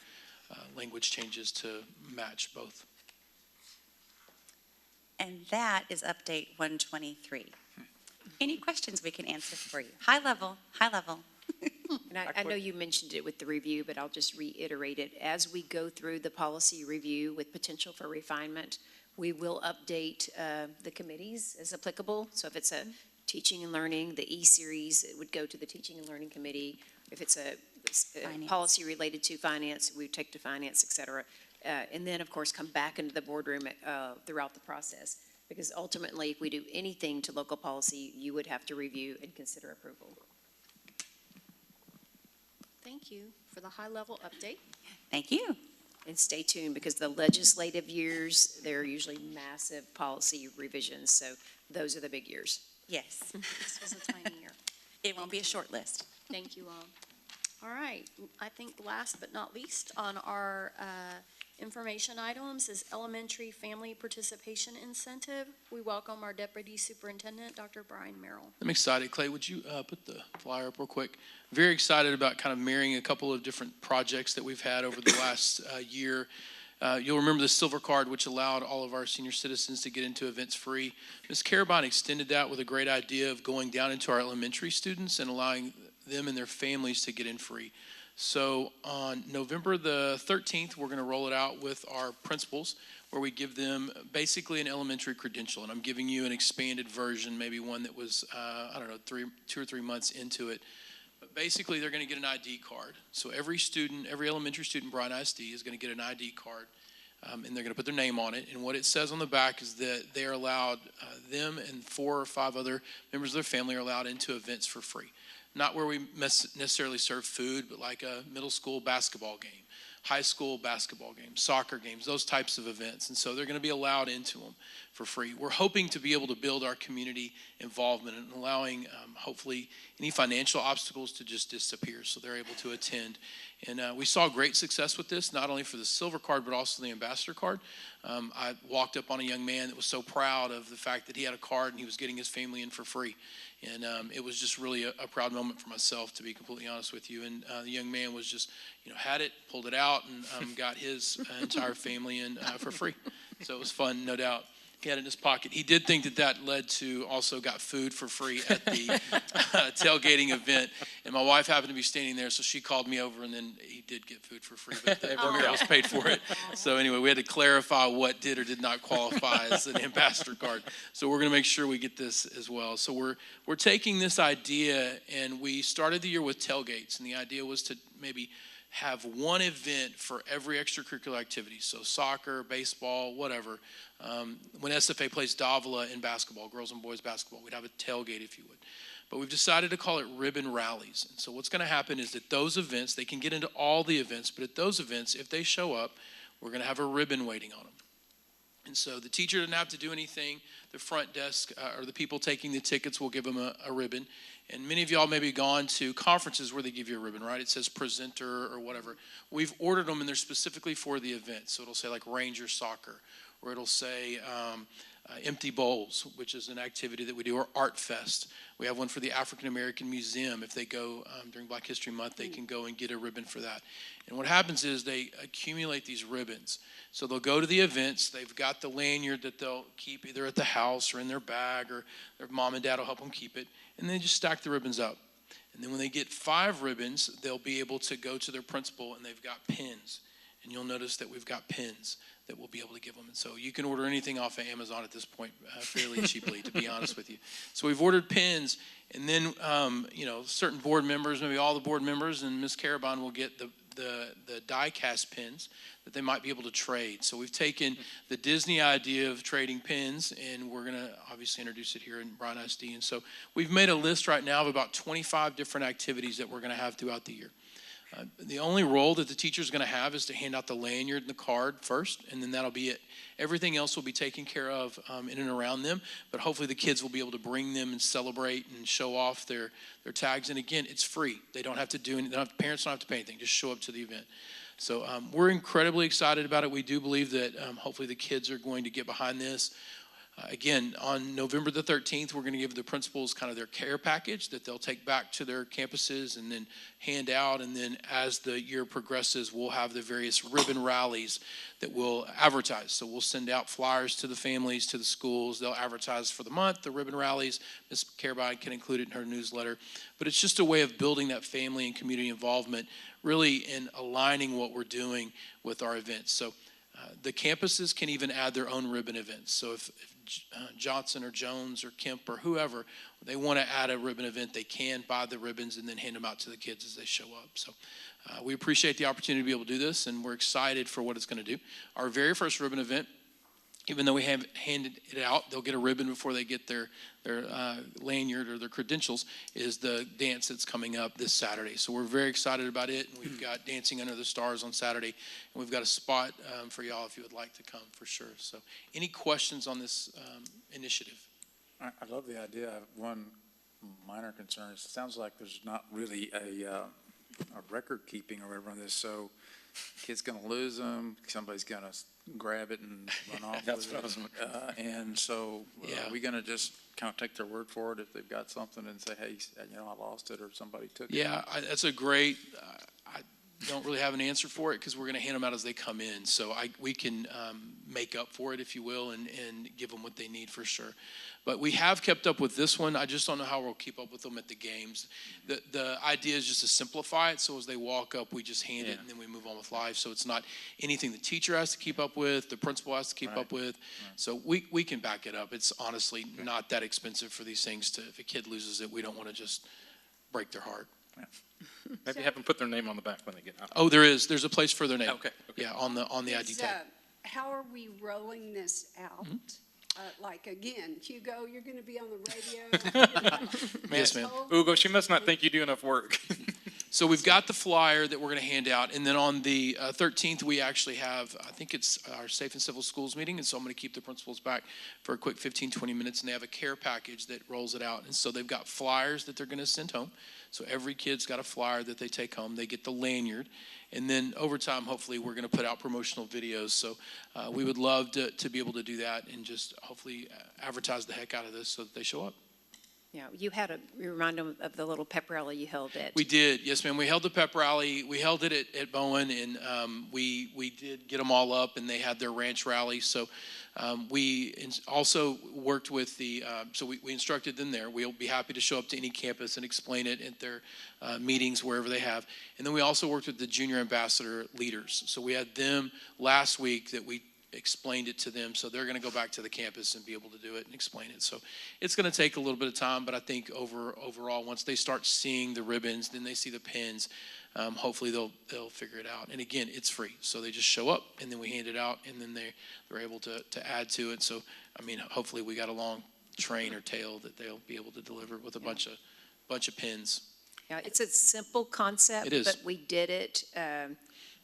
language changes to match both. And that is update 123. Any questions we can answer for you? High level, high level. And I know you mentioned it with the review, but I'll just reiterate it. As we go through the policy review with potential for refinement, we will update the committees as applicable. So if it's a teaching and learning, the E-series, it would go to the teaching and learning committee. If it's a policy related to finance, we would take to finance, et cetera. And then, of course, come back into the boardroom throughout the process. Because ultimately, if we do anything to local policy, you would have to review and consider approval. Thank you for the high-level update. Thank you. And stay tuned, because the legislative years, they're usually massive policy revisions. So those are the big years. Yes, This was a tiny year. it won't be a short list. Thank you all. All right, I think last but not least on our information items is elementary family participation incentive. We welcome our Deputy Superintendent, Dr. Bryan Merrill. I'm excited. Clay, would you put the flyer up real quick? Very excited about kind of marrying a couple of different projects that we've had over the last year. You'll remember the Silver Card, which allowed all of our senior citizens to get into events free. Ms. Carabine extended that with a great idea of going down into our elementary students and allowing them and their families to get in free. So on November the 13th, we're going to roll it out with our principals, where we give them basically an elementary credential. And I'm giving you an expanded version, maybe one that was, 2 or 3 months into it. But basically, they're going to get an ID card. So every student, every elementary student, Bryan ISD, is going to get an ID card, and they're going to put their name on it. And what it says on the back is that they are allowed, them and 4 or 5 other members of their family are allowed into events for free. Not where we necessarily serve food, but like a middle school basketball game, high school basketball games, soccer games, those types of events. And so they're going to be allowed into them for free. We're hoping to be able to build our community involvement and allowing, hopefully, any financial obstacles to just disappear so they're able to attend. And we saw great success with this, not only for the Silver Card, but also the Ambassador Card. I walked up on a young man that was so proud of the fact that he had a card and he was getting his family in for free. And it was just really a proud moment for myself, to be completely honest with you. And the young man was just, had it, pulled it out, and got his entire family in for free. So it was fun, no doubt. He had it in his pocket. He did think that led to also got food for free at the tailgating event. And my wife happened to be standing there, so she called me over, and then he did get food for free, but everybody else paid for it. So anyway, we had to clarify what did or did not qualify as an ambassador card. So we're going to make sure we get this as well. So we're taking this idea, and we started the year with tailgates, and the idea was to maybe have one event for every extracurricular activity, so soccer, baseball, whatever. When SFA plays Davila in basketball, girls and boys basketball, we'd have a tailgate, if you would. But we've decided to call it ribbon rallies. And so what's going to happen is that those events, they can get into all the events, but at those events, if they show up, we're going to have a ribbon waiting on them. And so the teacher doesn't have to do anything. The front desk or the people taking the tickets will give them a ribbon. And many of y'all may be gone to conferences where they give you a ribbon, right? It says presenter or whatever. We've ordered them, and they're specifically for the event. So it'll say like Ranger Soccer, or it'll say Empty Bowls, which is an activity that we do, or Art Fest. We have one for the African American Museum. If they go during Black History Month, they can go and get a ribbon for that. And what happens is they accumulate these ribbons. So they'll go to the events. They've got the lanyard that they'll keep either at the house or in their bag, or their mom and dad will help them keep it. And they just stack the ribbons up. And then when they get 5 ribbons, they'll be able to go to their principal, and they've got pins. And you'll notice that we've got pins that we'll be able to give them. And so you can order anything off of Amazon at this point fairly cheaply, to be honest with you. So we've ordered pins, And then, certain board members, maybe all the board members, and Ms. Carabon will get the die-cast pins that they might be able to trade. So we've taken the Disney idea of trading pins, and we're going to obviously introduce it here in Bryan ISD. And so we've made a list right now of about 25 different activities that we're going to have throughout the year. The only role that the teacher is going to have is to hand out the lanyard and the card first, and then that'll be it. Everything else will be taken care of in and around them, but hopefully the kids will be able to bring them and celebrate and show off their tags. And again, it's free. They don't have to do anything. Parents don't have to pay anything. Just show up to the event. So we're incredibly excited about it. We do believe that hopefully the kids are going to get behind this. Again, on November the 13th, we're going to give the principals kind of their care package that they'll take back to their campuses and then hand out. And then as the year progresses, we'll have the various ribbon rallies that we'll advertise. So we'll send out flyers to the families, to the schools. They'll advertise for the month, the ribbon rallies. Ms. Carabine can include it in her newsletter. But it's just a way of building that family and community involvement, really in aligning what we're doing with our events. So the campuses can even add their own ribbon events. So if Johnson or Jones or Kemp or whoever, they want to add a ribbon event, they can buy the ribbons and then hand them out to the kids as they show up. So we appreciate the opportunity to be able to do this, and we're excited for what it's going to do. Our very first ribbon event, even though we haven't handed it out, they'll get a ribbon before they get their lanyard or their credentials, is the dance that's coming up this Saturday. So we're very excited about it. And we've got Dancing Under the Stars on Saturday, and we've got a spot for y'all if you would like to come for sure. So any questions on this initiative? I love the idea. I have one minor concern. It sounds like there's not really a record keeping or whatever on this, so kid's going to lose them, somebody's going to grab it and run off with it. And so are we going to just kind of take their word for it if they've got something and say, hey, I lost it or somebody took it? Yeah, that's a great, I don't really have an answer for it because we're going to hand them out as they come in. So we can make up for it, if you will, and give them what they need for sure. But we have kept up with this one. I just don't know how we'll keep up with them at the games. The idea is just to simplify it, so as they walk up, we just hand it and then we move on with life. So it's not anything the teacher has to keep up with, the principal has to keep up with. So we can back it up. It's honestly not that expensive for these things if a kid loses it, we don't want to just break their heart. Maybe have them put their name on the back when they get out. Oh, there's a place for their name. Okay. Yeah, on the ID tag. How are we rolling this out? Like, again, Hugo, you're going to be on the radio. Yes, ma'am. Hugo, she must not think you do enough work. So we've got the flyer that we're going to hand out, and then on the 13th, we actually have, I think it's our Safe and Civil Schools meeting, and so I'm going to keep the principals back for a quick 15, 20 minutes, and they have a care package that rolls it out. And so they've got flyers that they're going to send home. So every kid's got a flyer that they take home. They get the lanyard. And then over time, hopefully, we're going to put out promotional videos. So we would love to be able to do that and just hopefully advertise the heck out of this so that they show up. Yeah, you remind them of the little pep rally you held at. We did, yes, ma'am. We held the pep rally. We held it at Bowen, and we did get them all up, and they had their ranch rally. So we also worked with so we instructed them there. We'll be happy to show up to any campus and explain it at their meetings, wherever they have. And then we also worked with the junior ambassador leaders. So we had them last week that we explained it to them, so they're going to go back to the campus and be able to do it and explain it. So it's going to take a little bit of time, but I think overall, once they start seeing the ribbons, then they see the pins, hopefully they'll figure it out. And again, it's free, so they just show up and then we hand it out, and then they're able to add to it. So I mean, hopefully we got a long train or tail that they'll be able to deliver with a bunch of pins. Yeah, it's a simple concept, It is. but we did it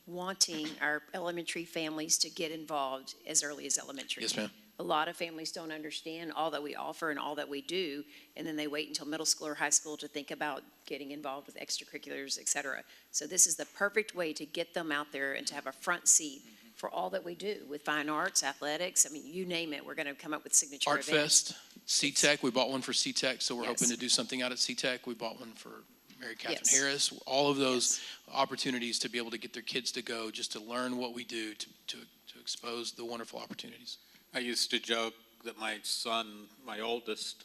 wanting our elementary families to get involved as early as elementary. Yes, ma'am. A lot of families don't understand all that we offer and all that we do, and then they wait until middle school or high school to think about getting involved with extracurriculars, et cetera. So this is the perfect way to get them out there and to have a front seat for all that we do with fine arts, athletics. I mean, you name it, we're going to come up with signature Art events. Fest, C-Tech, we bought one for C-Tech, so we're Yes. hoping to do something out at C-Tech. We bought one for Mary Catherine Yes. Harris, all of those opportunities to be able to get their kids to go, just to learn what we do, to expose the wonderful opportunities. I used to joke that my son, my oldest,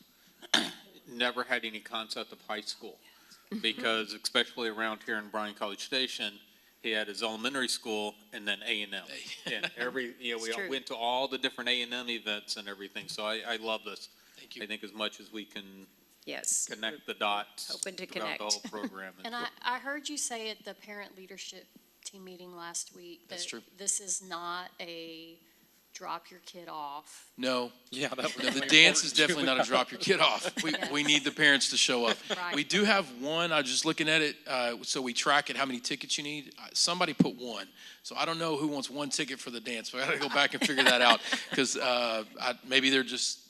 never had any concept of high school because especially around here in Bryan College Station, he had his elementary school and then A&M. And we all true. went to all the different A&M events and everything. So I love this. Thank you. I think as much as we can Yes. Connect the dots. Hoping to throughout the connect. whole program. And I heard you say at the parent leadership team meeting last week That's that true. this is not a drop your kid off. No, Yeah, that no, was the really dance is important, definitely Julie. not a drop your kid off. We need the parents to show up. Right. We do have one, I was just looking at it, so we track it, how many tickets you need. Somebody put one, so I don't know who wants one ticket for the dance, but I gotta go back and figure that out. Because maybe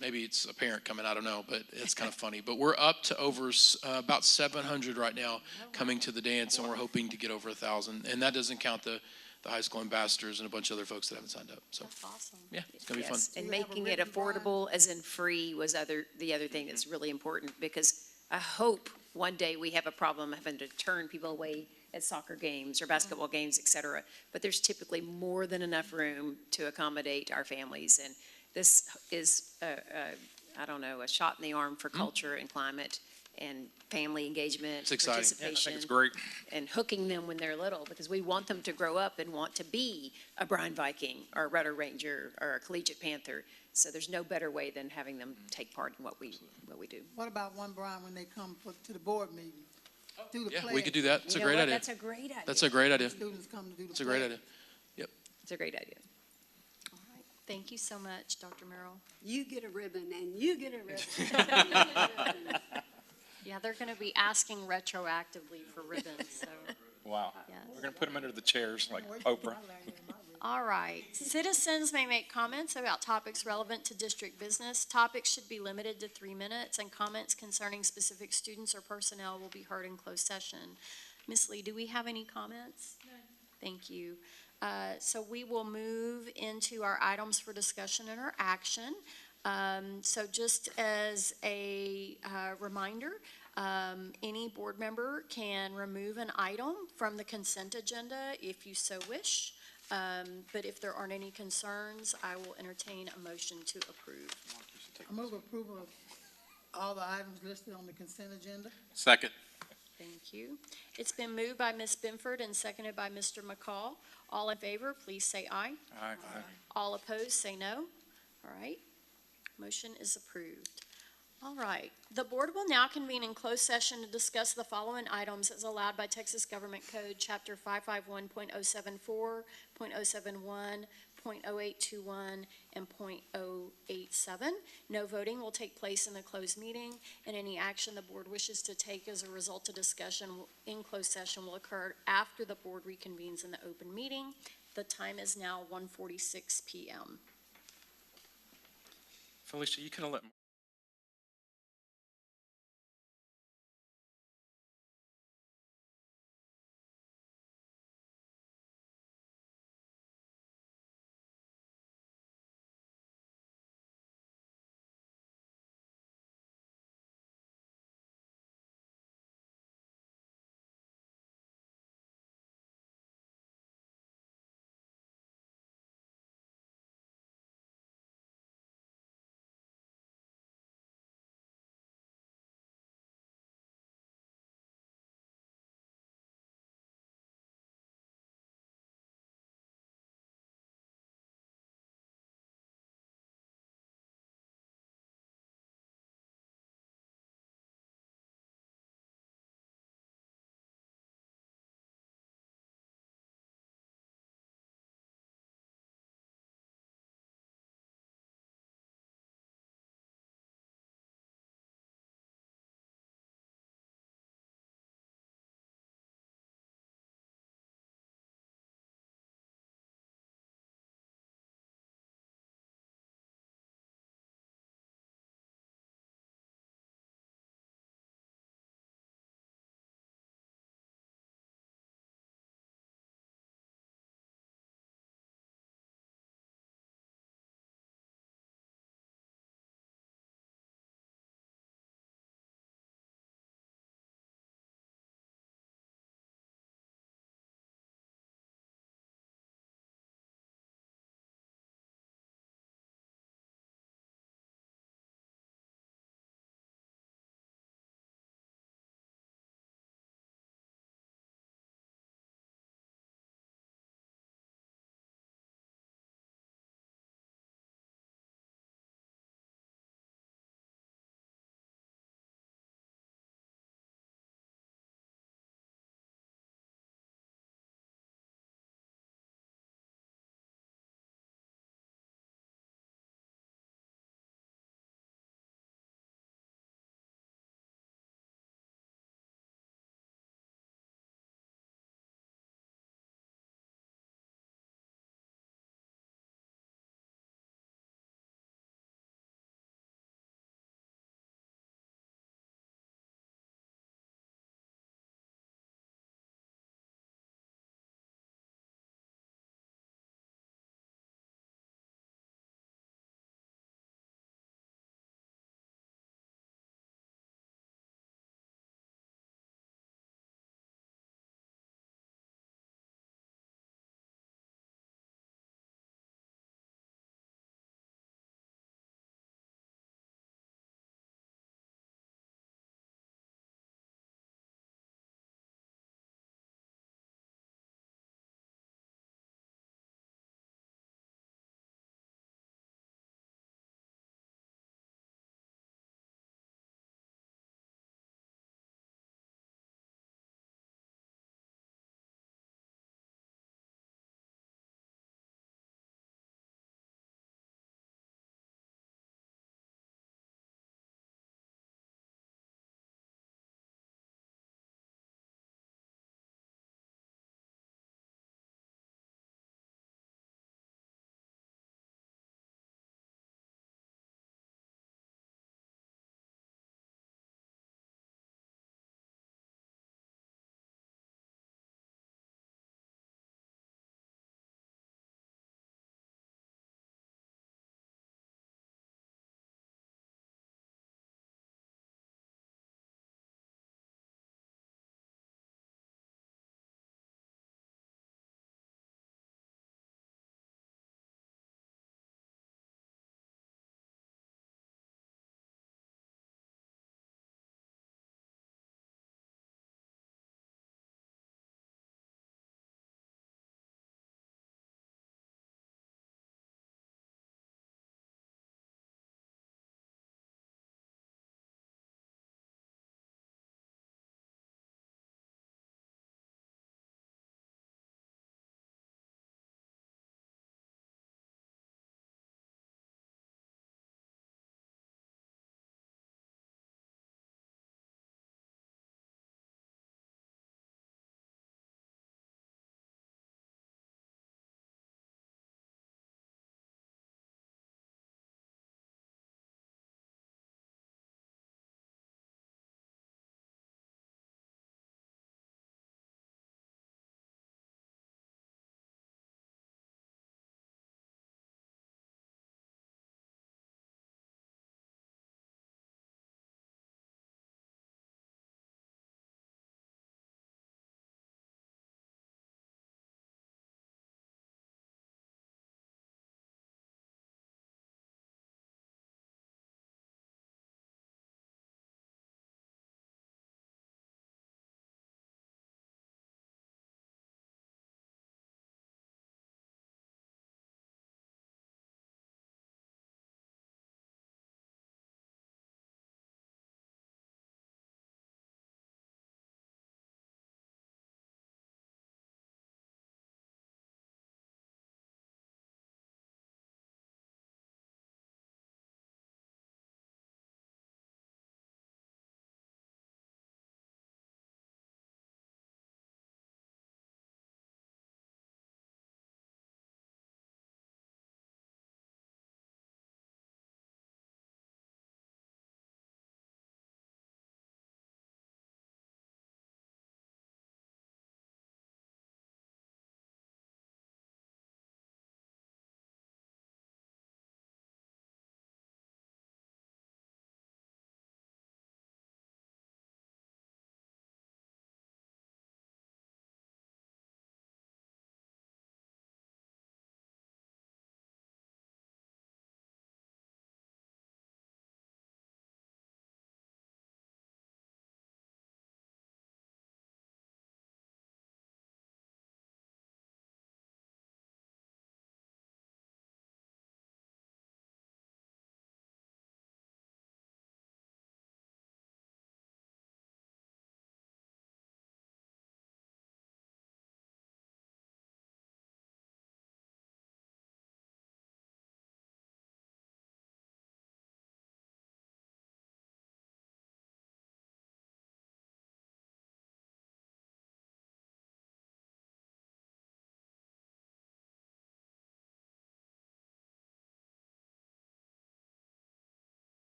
maybe it's a parent coming, I don't know, but it's kind of funny. But we're up to over about 700 right now coming to the dance, and we're hoping to get over 1,000. And that doesn't count the high school ambassadors and a bunch of other folks that haven't signed up, so. That's awesome. Yeah, it's gonna be fun. Yes, and making it affordable, as in free, was the other thing that's really important, because I hope one day we have a problem having to turn people away at soccer games or basketball games, et cetera. But there's typically more than enough room to accommodate our families, and this is, I don't know, a shot in the arm for culture and climate and family engagement, It's exciting. Yeah, I participation. think it's great. And hooking them when they're little, because we want them to grow up and want to be a Bryan Viking or a Rudder Ranger or a Collegiate Panther. So there's no better way than having them take part in what we do. What about one, Brian, when they come to the board meeting? Do the Yeah, pledge. we could do that. It's a You know great what? idea. That's a great idea. That's a great idea. Students come to do the pledge. It's a great idea. It's a great idea. All right. Thank you so much, Dr. Merrill. You get a ribbon and you get a ribbon. Yeah, they're going to be asking retroactively for ribbons, so. Wow. Yes. We're going to put them under the chairs like Oprah. All right. Citizens may make comments about topics relevant to district business. Topics should be limited to 3 minutes, and comments concerning specific students or personnel will be heard in closed session. Ms. Lee, do we have any comments? No. Thank you. So we will move into our items for discussion and our action. So just as a reminder, any board member can remove an item from the consent agenda if you so wish. But if there aren't any concerns, I will entertain a motion to approve. I move approval of all the items listed on the consent agenda. Second. Thank you. It's been moved by Ms. Binford and seconded by Mr. McCall. All in favor, please say aye. Aye. All opposed, say no. All right. Motion is approved. All right. The board will now convene in closed session to discuss the following items as allowed by Texas Government Code, Chapter 551.074, .071, .0821, and .087. No voting will take place in the closed meeting, and any action the board wishes to take as a result of discussion in closed session will occur after the board reconvenes in the open meeting. The time is now 1:46 p.m. Felicia, you could have let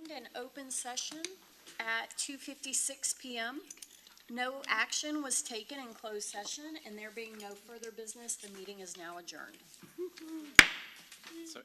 convened an open session at 2:56 PM. No action was taken in closed session, and there being no further business, the meeting is now adjourned. So